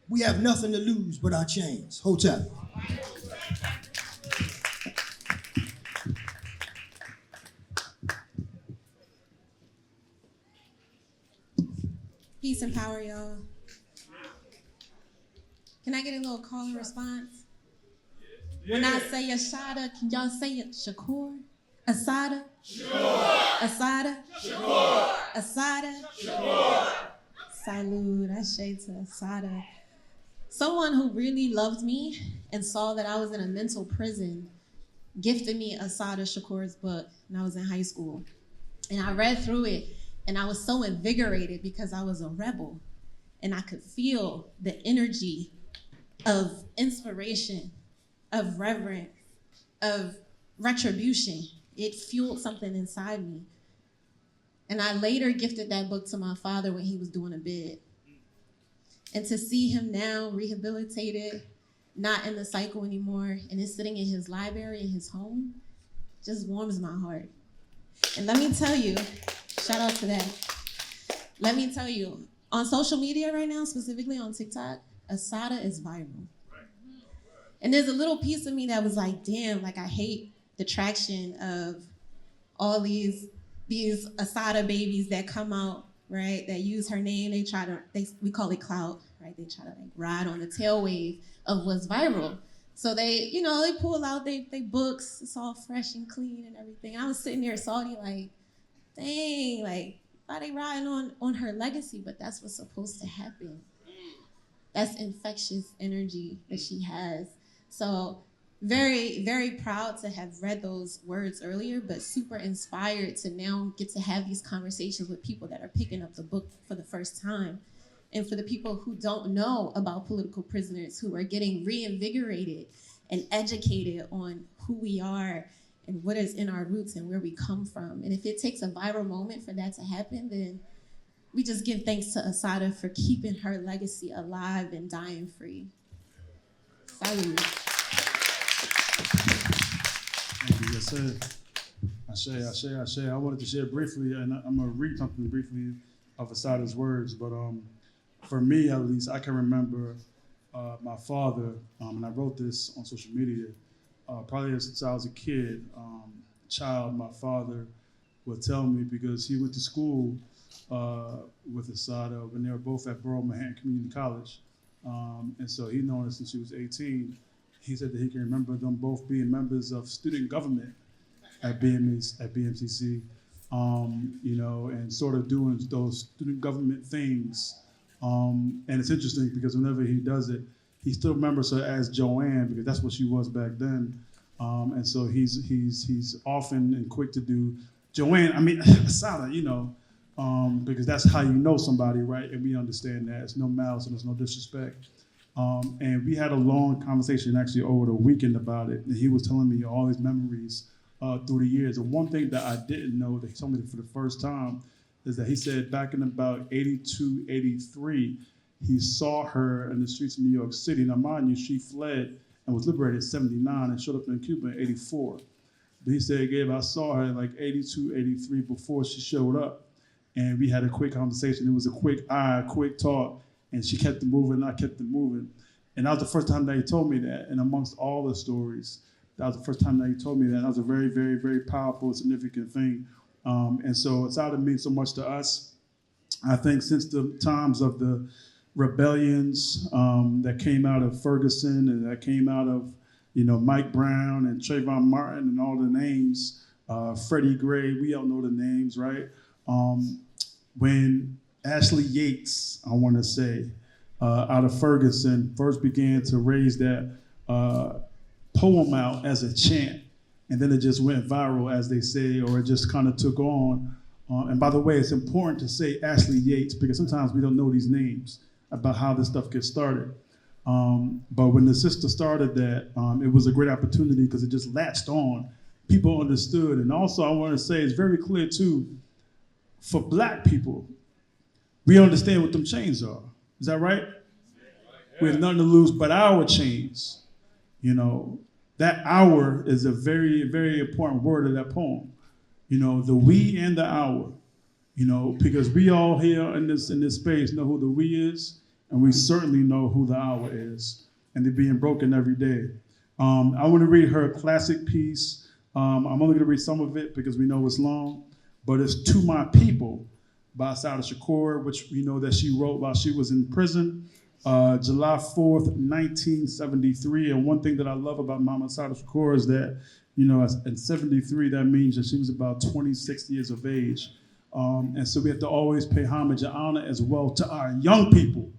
S17: we have nothing to lose but our chains. Hotep.
S18: Peace and power, y'all. Can I get a little call and response? When I say Ashada, can y'all say it? Shakur? Assata? Shakur. Assata? Shakur. Assata? Shakur. Salud, I shade to Assata. Someone who really loved me and saw that I was in a mental prison gifted me Assata Shakur's book when I was in high school. And I read through it, and I was so invigorated because I was a rebel, and I could feel the energy of inspiration, of reverence, of retribution. It fueled something inside me. And I later gifted that book to my father when he was doing a bid. And to see him now rehabilitated, not in the cycle anymore, and is sitting in his library in his home, just warms my heart. And let me tell you, shout out to that. Let me tell you, on social media right now, specifically on TikTok, Assata is viral. And there's a little piece of me that was like, damn, like I hate the traction of all these Assata babies that come out right, that use her name. We call it clout, right? They try to like ride on the tail wave of what's viral. So they pull out they books, it's all fresh and clean and everything. I was sitting there salty like, dang, like, why they riding on her legacy? But that's what's supposed to happen. That's infectious energy that she has. So very, very proud to have read those words earlier, but super inspired to now get to have these conversations with people that are picking up the book for the first time. And for the people who don't know about political prisoners, who are getting reinvigorated and educated on who we are and what is in our roots and where we come from. And if it takes a viral moment for that to happen, then we just give thanks to Assata for keeping her legacy alive and dying free. Salute.
S1: Thank you. Yes, sir. Ashe. I wanted to share briefly, and I'm going to read something briefly of Assata's words, but for me, at least, I can remember my father, and I wrote this on social media, probably since I was a kid, child, my father would tell me, because he went to school with Assata when they were both at Borough Manhattan Community College. And so he known her since she was 18. He said that he can remember them both being members of student government at BMCC, and sort of doing those student government things. And it's interesting because whenever he does it, he still remembers her as Joanne, because that's what she was back then. And so he's often and quick to do Joanne, Assata, because that's how you know somebody, right? And we understand that. It's no malice and there's no disrespect. And we had a long conversation actually over the weekend about it. And he was telling me all his memories through the years. And one thing that I didn't know that he told me for the first time is that he said back in about 82, 83, he saw her in the streets of New York City. Now, mind you, she fled and was liberated in 79 and showed up in Cuba in 84. But he said, Gabe, I saw her in like 82, 83 before she showed up. And we had a quick conversation. It was a quick eye, quick talk. And she kept it moving, and I kept it moving. And that was the first time that he told me that. And amongst all the stories, that was the first time that he told me that. And that was a very, very, very powerful, significant thing. And so Assata means so much to us. I think since the times of the rebellions that came out of Ferguson and that came out of, Mike Brown and Trayvon Martin and all the names, Freddie Gray, we all know the names, right? When Ashley Yates, I want to say, out of Ferguson, first began to raise that poem out as a chant. And then it just went viral, as they say, or it just kind of took on. And by the way, it's important to say Ashley Yates, because sometimes we don't know these names about how this stuff gets started. But when the sister started that, it was a great opportunity because it just latched on. People understood. And also I want to say it's very clear too, for Black people, we understand what them chains are. Is that right? We have nothing to lose but our chains. That our is a very, very important word of that poem. The we and the our. Because we all here in this space know who the we is, and we certainly know who the our is. And they're being broken every day. I want to read her classic piece. I'm only going to read some of it because we know it's long, but it's To My People by Assata Shakur, which we know that she wrote while she was in prison, July 4th, 1973. And one thing that I love about Mama Assata Shakur is that, in 73, that means that she was about 26 years of age. And so we have to always pay homage and honor as well to our young people,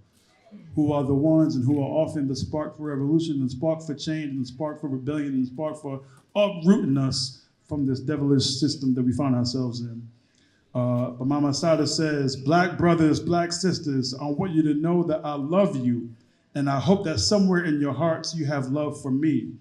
S1: who are the ones and who are often the spark for revolution and spark for change and spark for rebellion and spark for uprooting us from this devilish system that we find ourselves in. But Mama Assata says, Black brothers, Black sisters, I want you to know that I love you, and I hope that somewhere in your hearts you have love for me.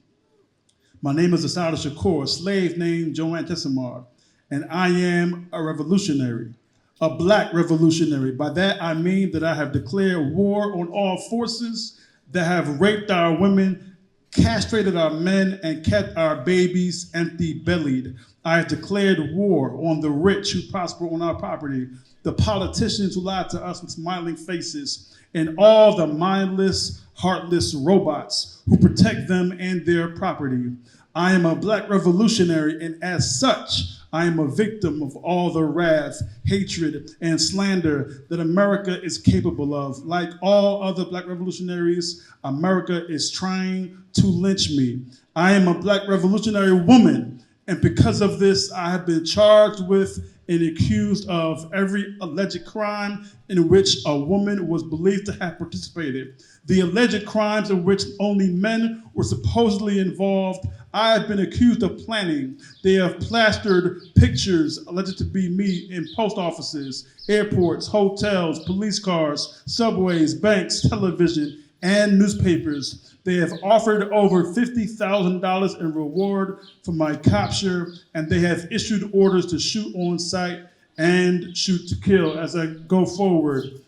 S1: My name is Assata Shakur, a slave named Joanne Tessamar, and I am a revolutionary, a Black revolutionary. By that I mean that I have declared war on all forces that have raped our women, castrated our men, and kept our babies empty-bellied. I have declared war on the rich who prosper on our property, the politicians who lie to us with smiling faces, and all the mindless, heartless robots who protect them and their property. I am a Black revolutionary, and as such, I am a victim of all the wrath, hatred, and slander that America is capable of. Like all other Black revolutionaries, America is trying to lynch me. I am a Black revolutionary woman, and because of this, I have been charged with and accused of every alleged crime in which a woman was believed to have participated. The alleged crimes in which only men were supposedly involved, I have been accused of planning. They have plastered pictures alleged to be me in post offices, airports, hotels, police cars, subways, banks, television, and newspapers. They have offered over $50,000 in reward for my capture, and they have issued orders to shoot on sight and shoot to kill as I go forward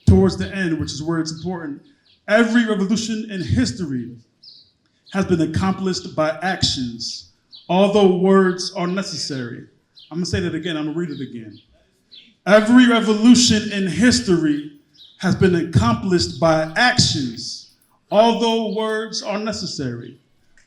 S1: towards the end, which is where it's important. Every revolution in history has been accomplished by actions, although words are necessary. I'm gonna say that again, I'm gonna read it again. Every revolution in history has been accomplished by actions, although words are necessary.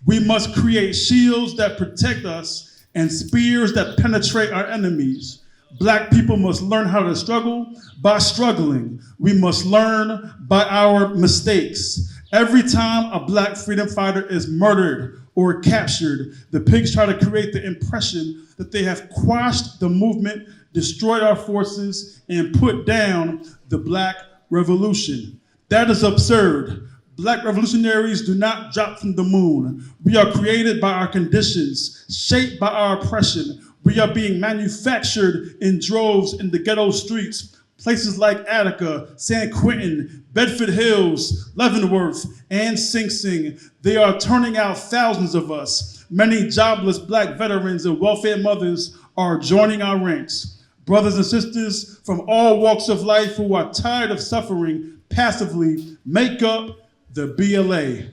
S1: We must create shields that protect us and spears that penetrate our enemies. Black people must learn how to struggle by struggling. We must learn by our mistakes. Every time a Black freedom fighter is murdered or captured, the pigs try to create the impression that they have quashed the movement, destroyed our forces, and put down the Black revolution. That is absurd. Black revolutionaries do not drop from the moon. We are created by our conditions, shaped by our oppression. We are being manufactured in droves in the ghetto streets, places like Attica, San Quentin, Bedford Hills, Leavenworth, and Sing Sing. They are turning out thousands of us. Many jobless Black veterans and welfare mothers are joining our ranks. Brothers and sisters from all walks of life who are tired of suffering passively make up the BLA.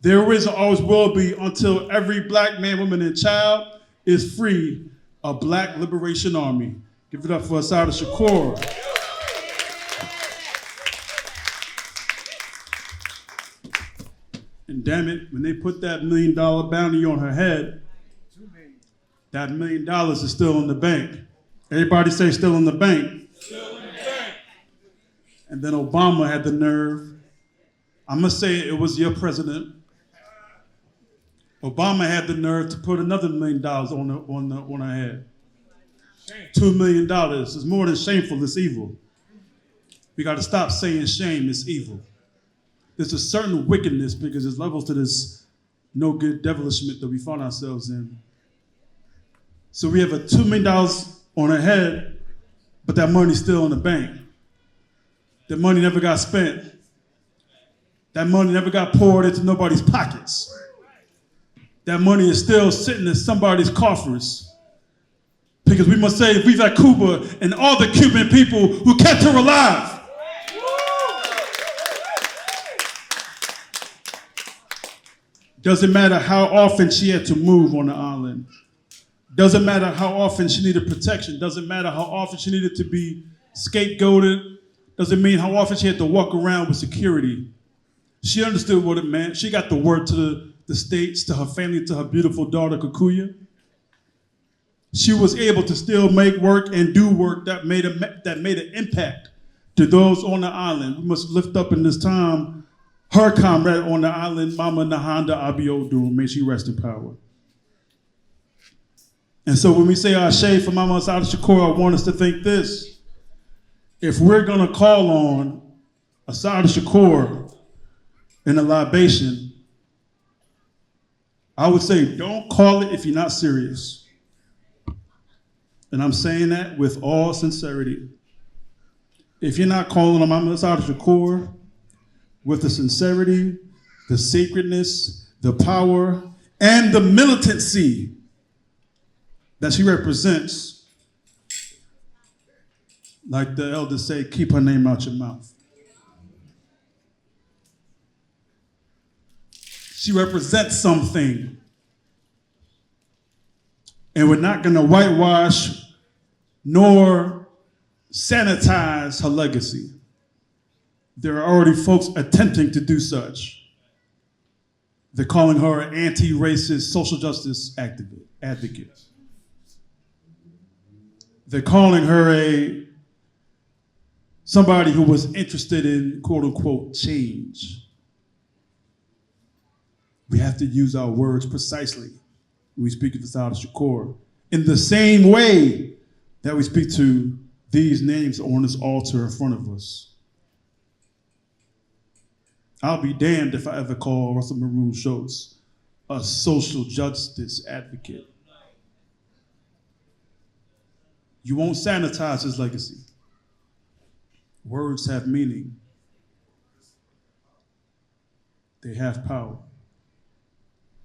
S1: There is and always will be until every Black man, woman, and child is free, a Black Liberation Army. Give it up for Assata Shakur. And damn it, when they put that $1 million bounty on her head, that $1 million is still in the bank. Everybody say still in the bank. Still in the bank. And then Obama had the nerve. I'm gonna say it was your president. Obama had the nerve to put another $1 million on her head. $2 million is more than shameful, it's evil. We gotta stop saying shame, it's evil. There's a certain wickedness because there's levels to this no good devilishment that we find ourselves in. So we have a $2 million on her head, but that money's still in the bank. That money never got spent. That money never got poured into nobody's pockets. That money is still sitting in somebody's coffers. Because we must say Viva Cuba and all the Cuban people who kept her alive. Doesn't matter how often she had to move on the island. Doesn't matter how often she needed protection. Doesn't matter how often she needed to be scapegoated. Doesn't mean how often she had to walk around with security. She understood what it meant. She got the word to the States, to her family, to her beautiful daughter, Kikuya. She was able to still make work and do work that made an impact to those on the island. We must lift up in this time her comrade on the island, Mama Nahanda Abiodun. May she rest in power. And so when we say Ashe for Mama Assata Shakur, I want us to think this. If we're gonna call on Assata Shakur in a libation, I would say don't call it if you're not serious. And I'm saying that with all sincerity. If you're not calling on Mama Assata Shakur with the sincerity, the sacredness, the power, and the militancy that she represents, like the elders say, keep her name out your mouth. She represents something. And we're not gonna whitewash nor sanitize her legacy. There are already folks attempting to do such. They're calling her an anti-racist social justice advocate. they're calling her somebody who was interested in quote unquote change. We have to use our words precisely when we speak of Assata Shakur in the same way that we speak to these names on this altar in front of us. I'll be damned if I ever call Russell Maroon Schultz a social justice advocate. You won't sanitize his legacy. Words have meaning. They have power.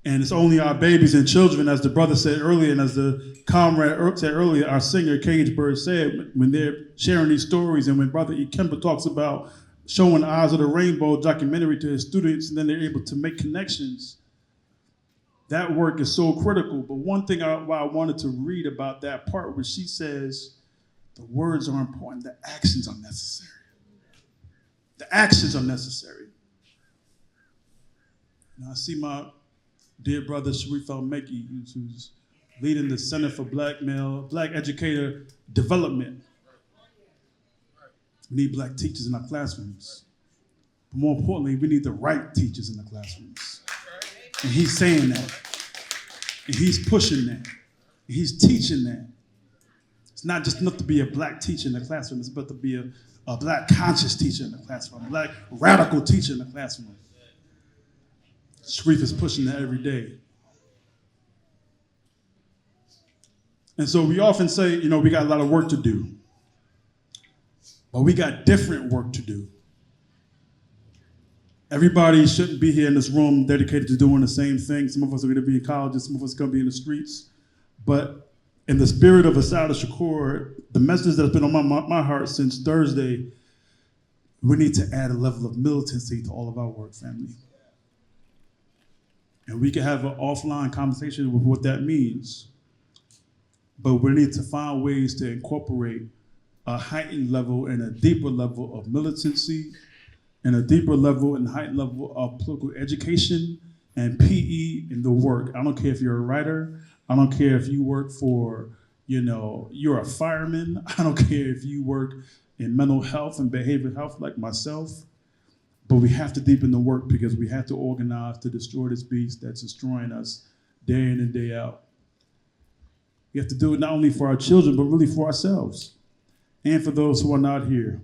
S1: And it's only our babies and children, as the brother said earlier, and as the comrade said earlier, our singer Cage Bird said, when they're sharing these stories, and when Brother Ikemba talks about showing Eyes of the Rainbow documentary to his students, and then they're able to make connections, that work is so critical. But one thing why I wanted to read about that part where she says, the words are important, the actions are necessary. The actions are necessary. Now I see my dear brother Sharif Al-Meki, who's leading the Center for Black Educator Development. We need black teachers in our classrooms. But more importantly, we need the right teachers in the classrooms. And he's saying that. And he's pushing that. And he's teaching that. It's not just enough to be a black teacher in the classroom, it's about to be a black conscious teacher in the classroom, a black radical teacher in the classroom. Sharif is pushing that every day. And so we often say, we got a lot of work to do. But we got different work to do. Everybody shouldn't be here in this room dedicated to doing the same thing. Some of us are going to be in colleges, some of us are going to be in the streets. But in the spirit of Assata Shakur, the message that's been on my heart since Thursday, we need to add a level of militancy to all of our work, family. And we can have an offline conversation with what that means. But we need to find ways to incorporate a heightened level and a deeper level of militancy and a deeper level and heightened level of political education and PE in the work. I don't care if you're a writer. I don't care if you work for, you're a fireman. I don't care if you work in mental health and behavioral health like myself. But we have to deepen the work because we have to organize to destroy this beast that's destroying us day in and day out. We have to do it not only for our children, but really for ourselves and for those who are not here.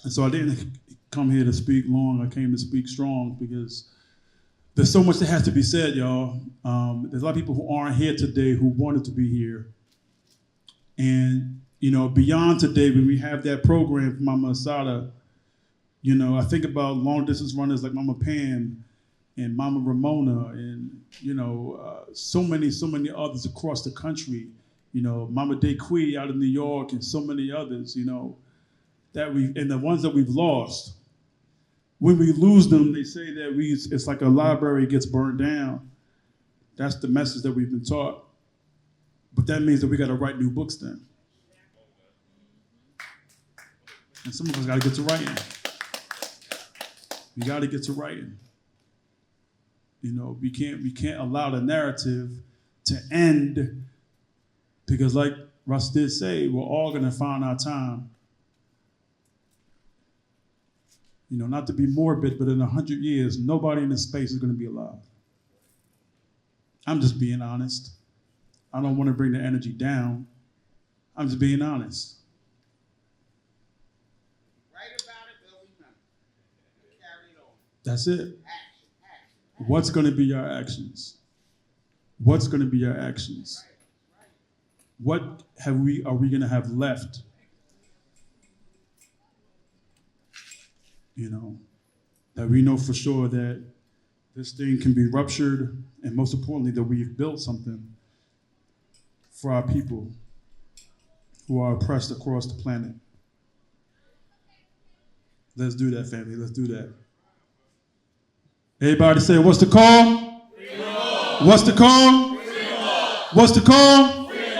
S1: And so I didn't come here to speak long. I came to speak strong because there's so much that has to be said, y'all. There's a lot of people who aren't here today who wanted to be here. And, beyond today, when we have that program for Mama Assata, I think about long distance runners like Mama Pam and Mama Ramona and, so many others across the country, Mama Dequee out of New York and so many others, and the ones that we've lost. When we lose them, they say that it's like a library gets burned down. That's the message that we've been taught. But that means that we got to write new books then. And some of us got to get to writing. We got to get to writing. We can't allow the narrative to end because, like Russ did say, we're all going to find our time. Not to be morbid, but in 100 years, nobody in this space is going to be alive. I'm just being honest. I don't want to bring the energy down. I'm just being honest. That's it. What's going to be our actions? What's going to be our actions? What are we going to have left? That we know for sure that this thing can be ruptured, and most importantly, that we've built something for our people who are oppressed across the planet. Let's do that, family. Let's do that. Everybody say, what's the call? Freedom. What's the call? Freedom. What's the call? Freedom.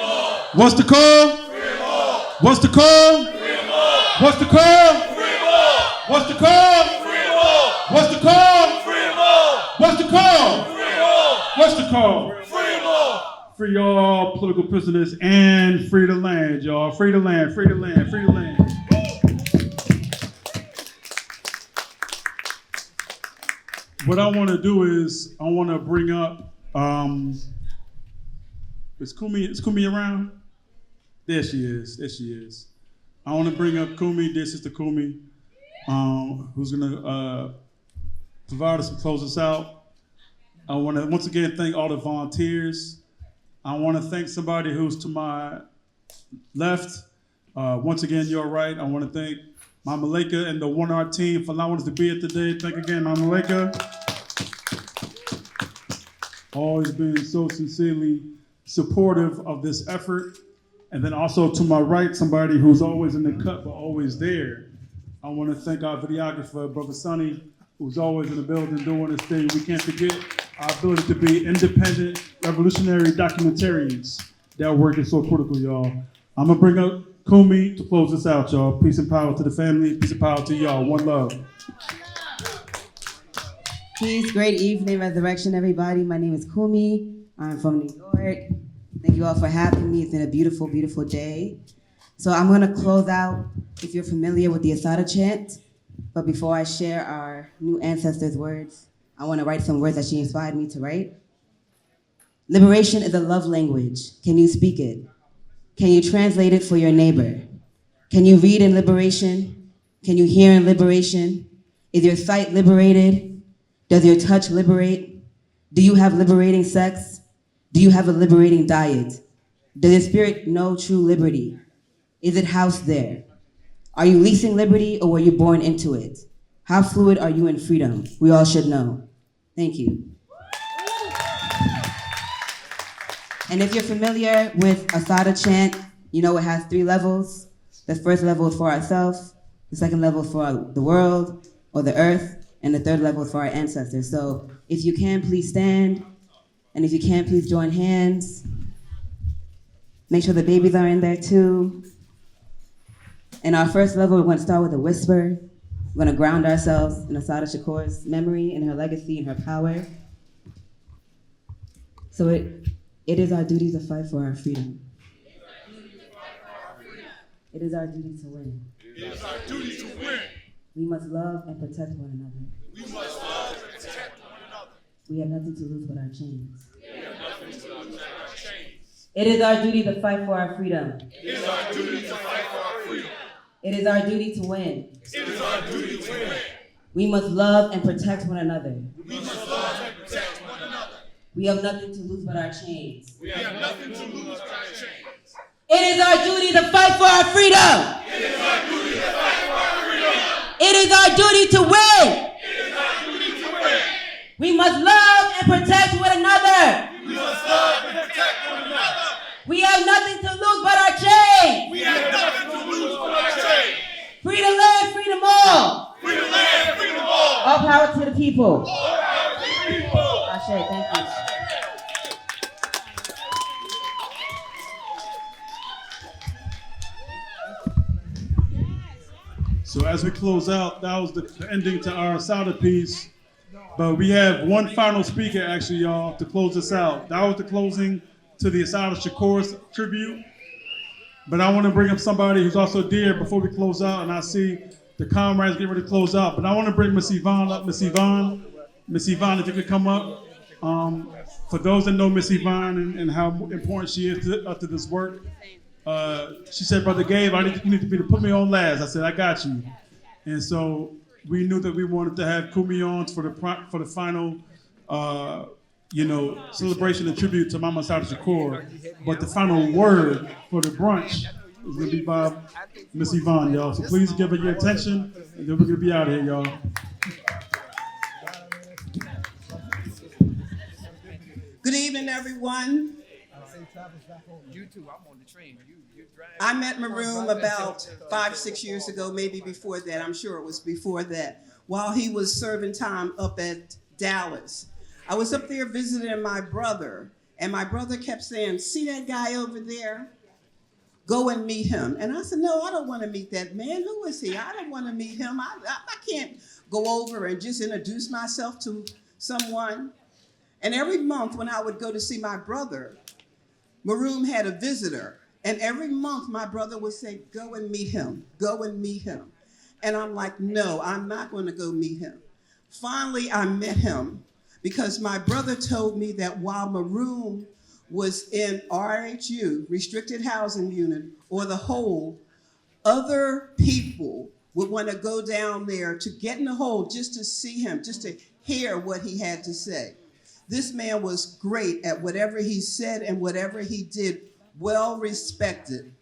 S1: What's the call? Freedom. What's the call? Freedom. What's the call? Freedom. What's the call? Freedom. What's the call? Freedom. What's the call? Freedom. What's the call? Freedom. Free all political prisoners and free the land, y'all. Free the land, free the land, free the land. What I want to do is I want to bring up, is Kumi around? There she is, there she is. I want to bring up Kumi, dear sister Kumi, who's gonna provide us and close us out. I want to once again thank all the volunteers. I want to thank somebody who's to my left. Once again, you're right. I want to thank Mama Leka and the One Art team for allowing us to be here today. Thank you again, Mama Leka. Always been so sincerely supportive of this effort. And then also to my right, somebody who's always in the cut but always there. I want to thank our videographer, Brother Sonny, who's always in the building doing this thing. We can't forget our ability to be independent, revolutionary documentarians. That work is so critical, y'all. I'm gonna bring up Kumi to close this out, y'all. Peace and power to the family. Peace and power to y'all. One love.
S19: Peace, great evening, resurrection, everybody. My name is Kumi. I'm from New York. Thank you all for having me. It's been a beautiful, beautiful day. So I'm gonna close out, if you're familiar with the Assata chant, but before I share our new ancestors' words, I wanna write some words that she inspired me to write. Liberation is a love language. Can you speak it? Can you translate it for your neighbor? Can you read in liberation? Can you hear in liberation? Is your sight liberated? Does your touch liberate? Do you have liberating sex? Do you have a liberating diet? Does your spirit know true liberty? Is it housed there? Are you leasing liberty or were you born into it? How fluid are you in freedom? We all should know. Thank you. And if you're familiar with Assata chant, you know it has 3 levels. The first level is for ourselves, the second level is for the world or the earth, and the third level is for our ancestors. So if you can, please stand. And if you can, please join hands. Make sure the babies are in there too. In our first level, we're going to start with a whisper. We're going to ground ourselves in Assata Shakur's memory and her legacy and her power. So it is our duty to fight for our freedom. It is our duty to win.
S20: It is our duty to win.
S19: We must love and protect one another.
S20: We must love and protect one another.
S19: We have nothing to lose but our chains.
S20: We have nothing to lose but our chains.
S19: It is our duty to fight for our freedom.
S20: It is our duty to fight for our freedom.
S19: It is our duty to win.
S20: It is our duty to win.
S19: We must love and protect one another.
S20: We must love and protect one another.
S19: We have nothing to lose but our chains.
S20: We have nothing to lose but our chains.
S19: It is our duty to fight for our freedom.
S20: It is our duty to fight for our freedom.
S19: It is our duty to win.
S20: It is our duty to win.
S19: We must love and protect one another.
S20: We must love and protect one another.
S19: We have nothing to lose but our chains.
S20: We have nothing to lose but our chains.
S19: Free the land, freedom all.
S20: Free the land, freedom all.
S19: All power to the people.
S20: All power to the people.
S19: Ashe, thank you.
S1: So as we close out, that was the ending to our Assata piece. But we have one final speaker, actually, y'all, to close us out. That was the closing to the Assata Shakur's tribute. But I want to bring up somebody who's also dear before we close out, and I see the comrades getting ready to close out. But I want to bring Miss Yvonne up. Miss Yvonne, if you could come up. For those that know Miss Yvonne and how important she is to this work, she said, Brother Gabe, you need to put me on last. I said, I got you. And so we knew that we wanted to have Kumi on for the final, celebration and tribute to Mama Assata Shakur. But the final word for the brunch is gonna be by Miss Yvonne, y'all. So please give her your attention, and then we're gonna be out of here, y'all.
S4: Good evening, everyone. I met Maroon about 5-6 years ago, maybe before that. I'm sure it was before that, while he was serving time up at Dallas. I was up there visiting my brother, and my brother kept saying, see that guy over there? Go and meet him. And I said, no, I don't want to meet that man. Who is he? I don't want to meet him. I can't go over and just introduce myself to someone. And every month when I would go to see my brother, Maroon had a visitor, and every month my brother would say, go and meet him, go and meet him. And I'm like, no, I'm not going to go meet him. Finally, I met him because my brother told me that while Maroon was in RHU, Restricted Housing Unit, or the Hole, other people would want to go down there to get in the hole just to see him, just to hear what he had to say. This man was great at whatever he said and whatever he did, well respected.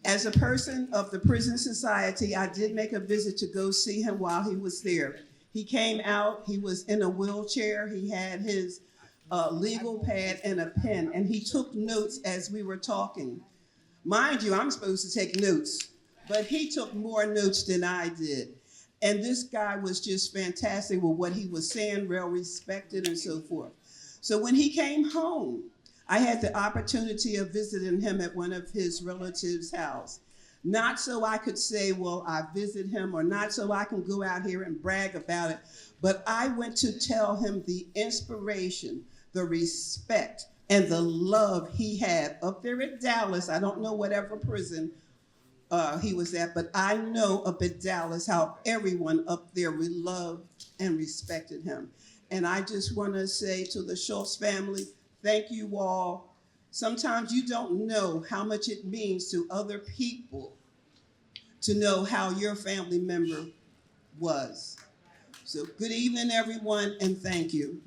S4: As a person of the prison society, I did make a visit to go see him while he was there. He came out, he was in a wheelchair, he had his legal pad and a pen, and he took notes as we were talking. Mind you, I'm supposed to take notes, but he took more notes than I did. And this guy was just fantastic with what he was saying, well respected and so forth. So when he came home, I had the opportunity of visiting him at one of his relatives' house. Not so I could say, well, I visit him, or not so I can go out here and brag about it, but I went to tell him the inspiration, the respect, and the love he had up there at Dallas. I don't know whatever prison he was at, but I know up at Dallas how everyone up there loved and respected him. And I just want to say to the Schultz family, thank you all. Sometimes you don't know how much it means to other people to know how your family member was. So good evening, everyone, and thank you.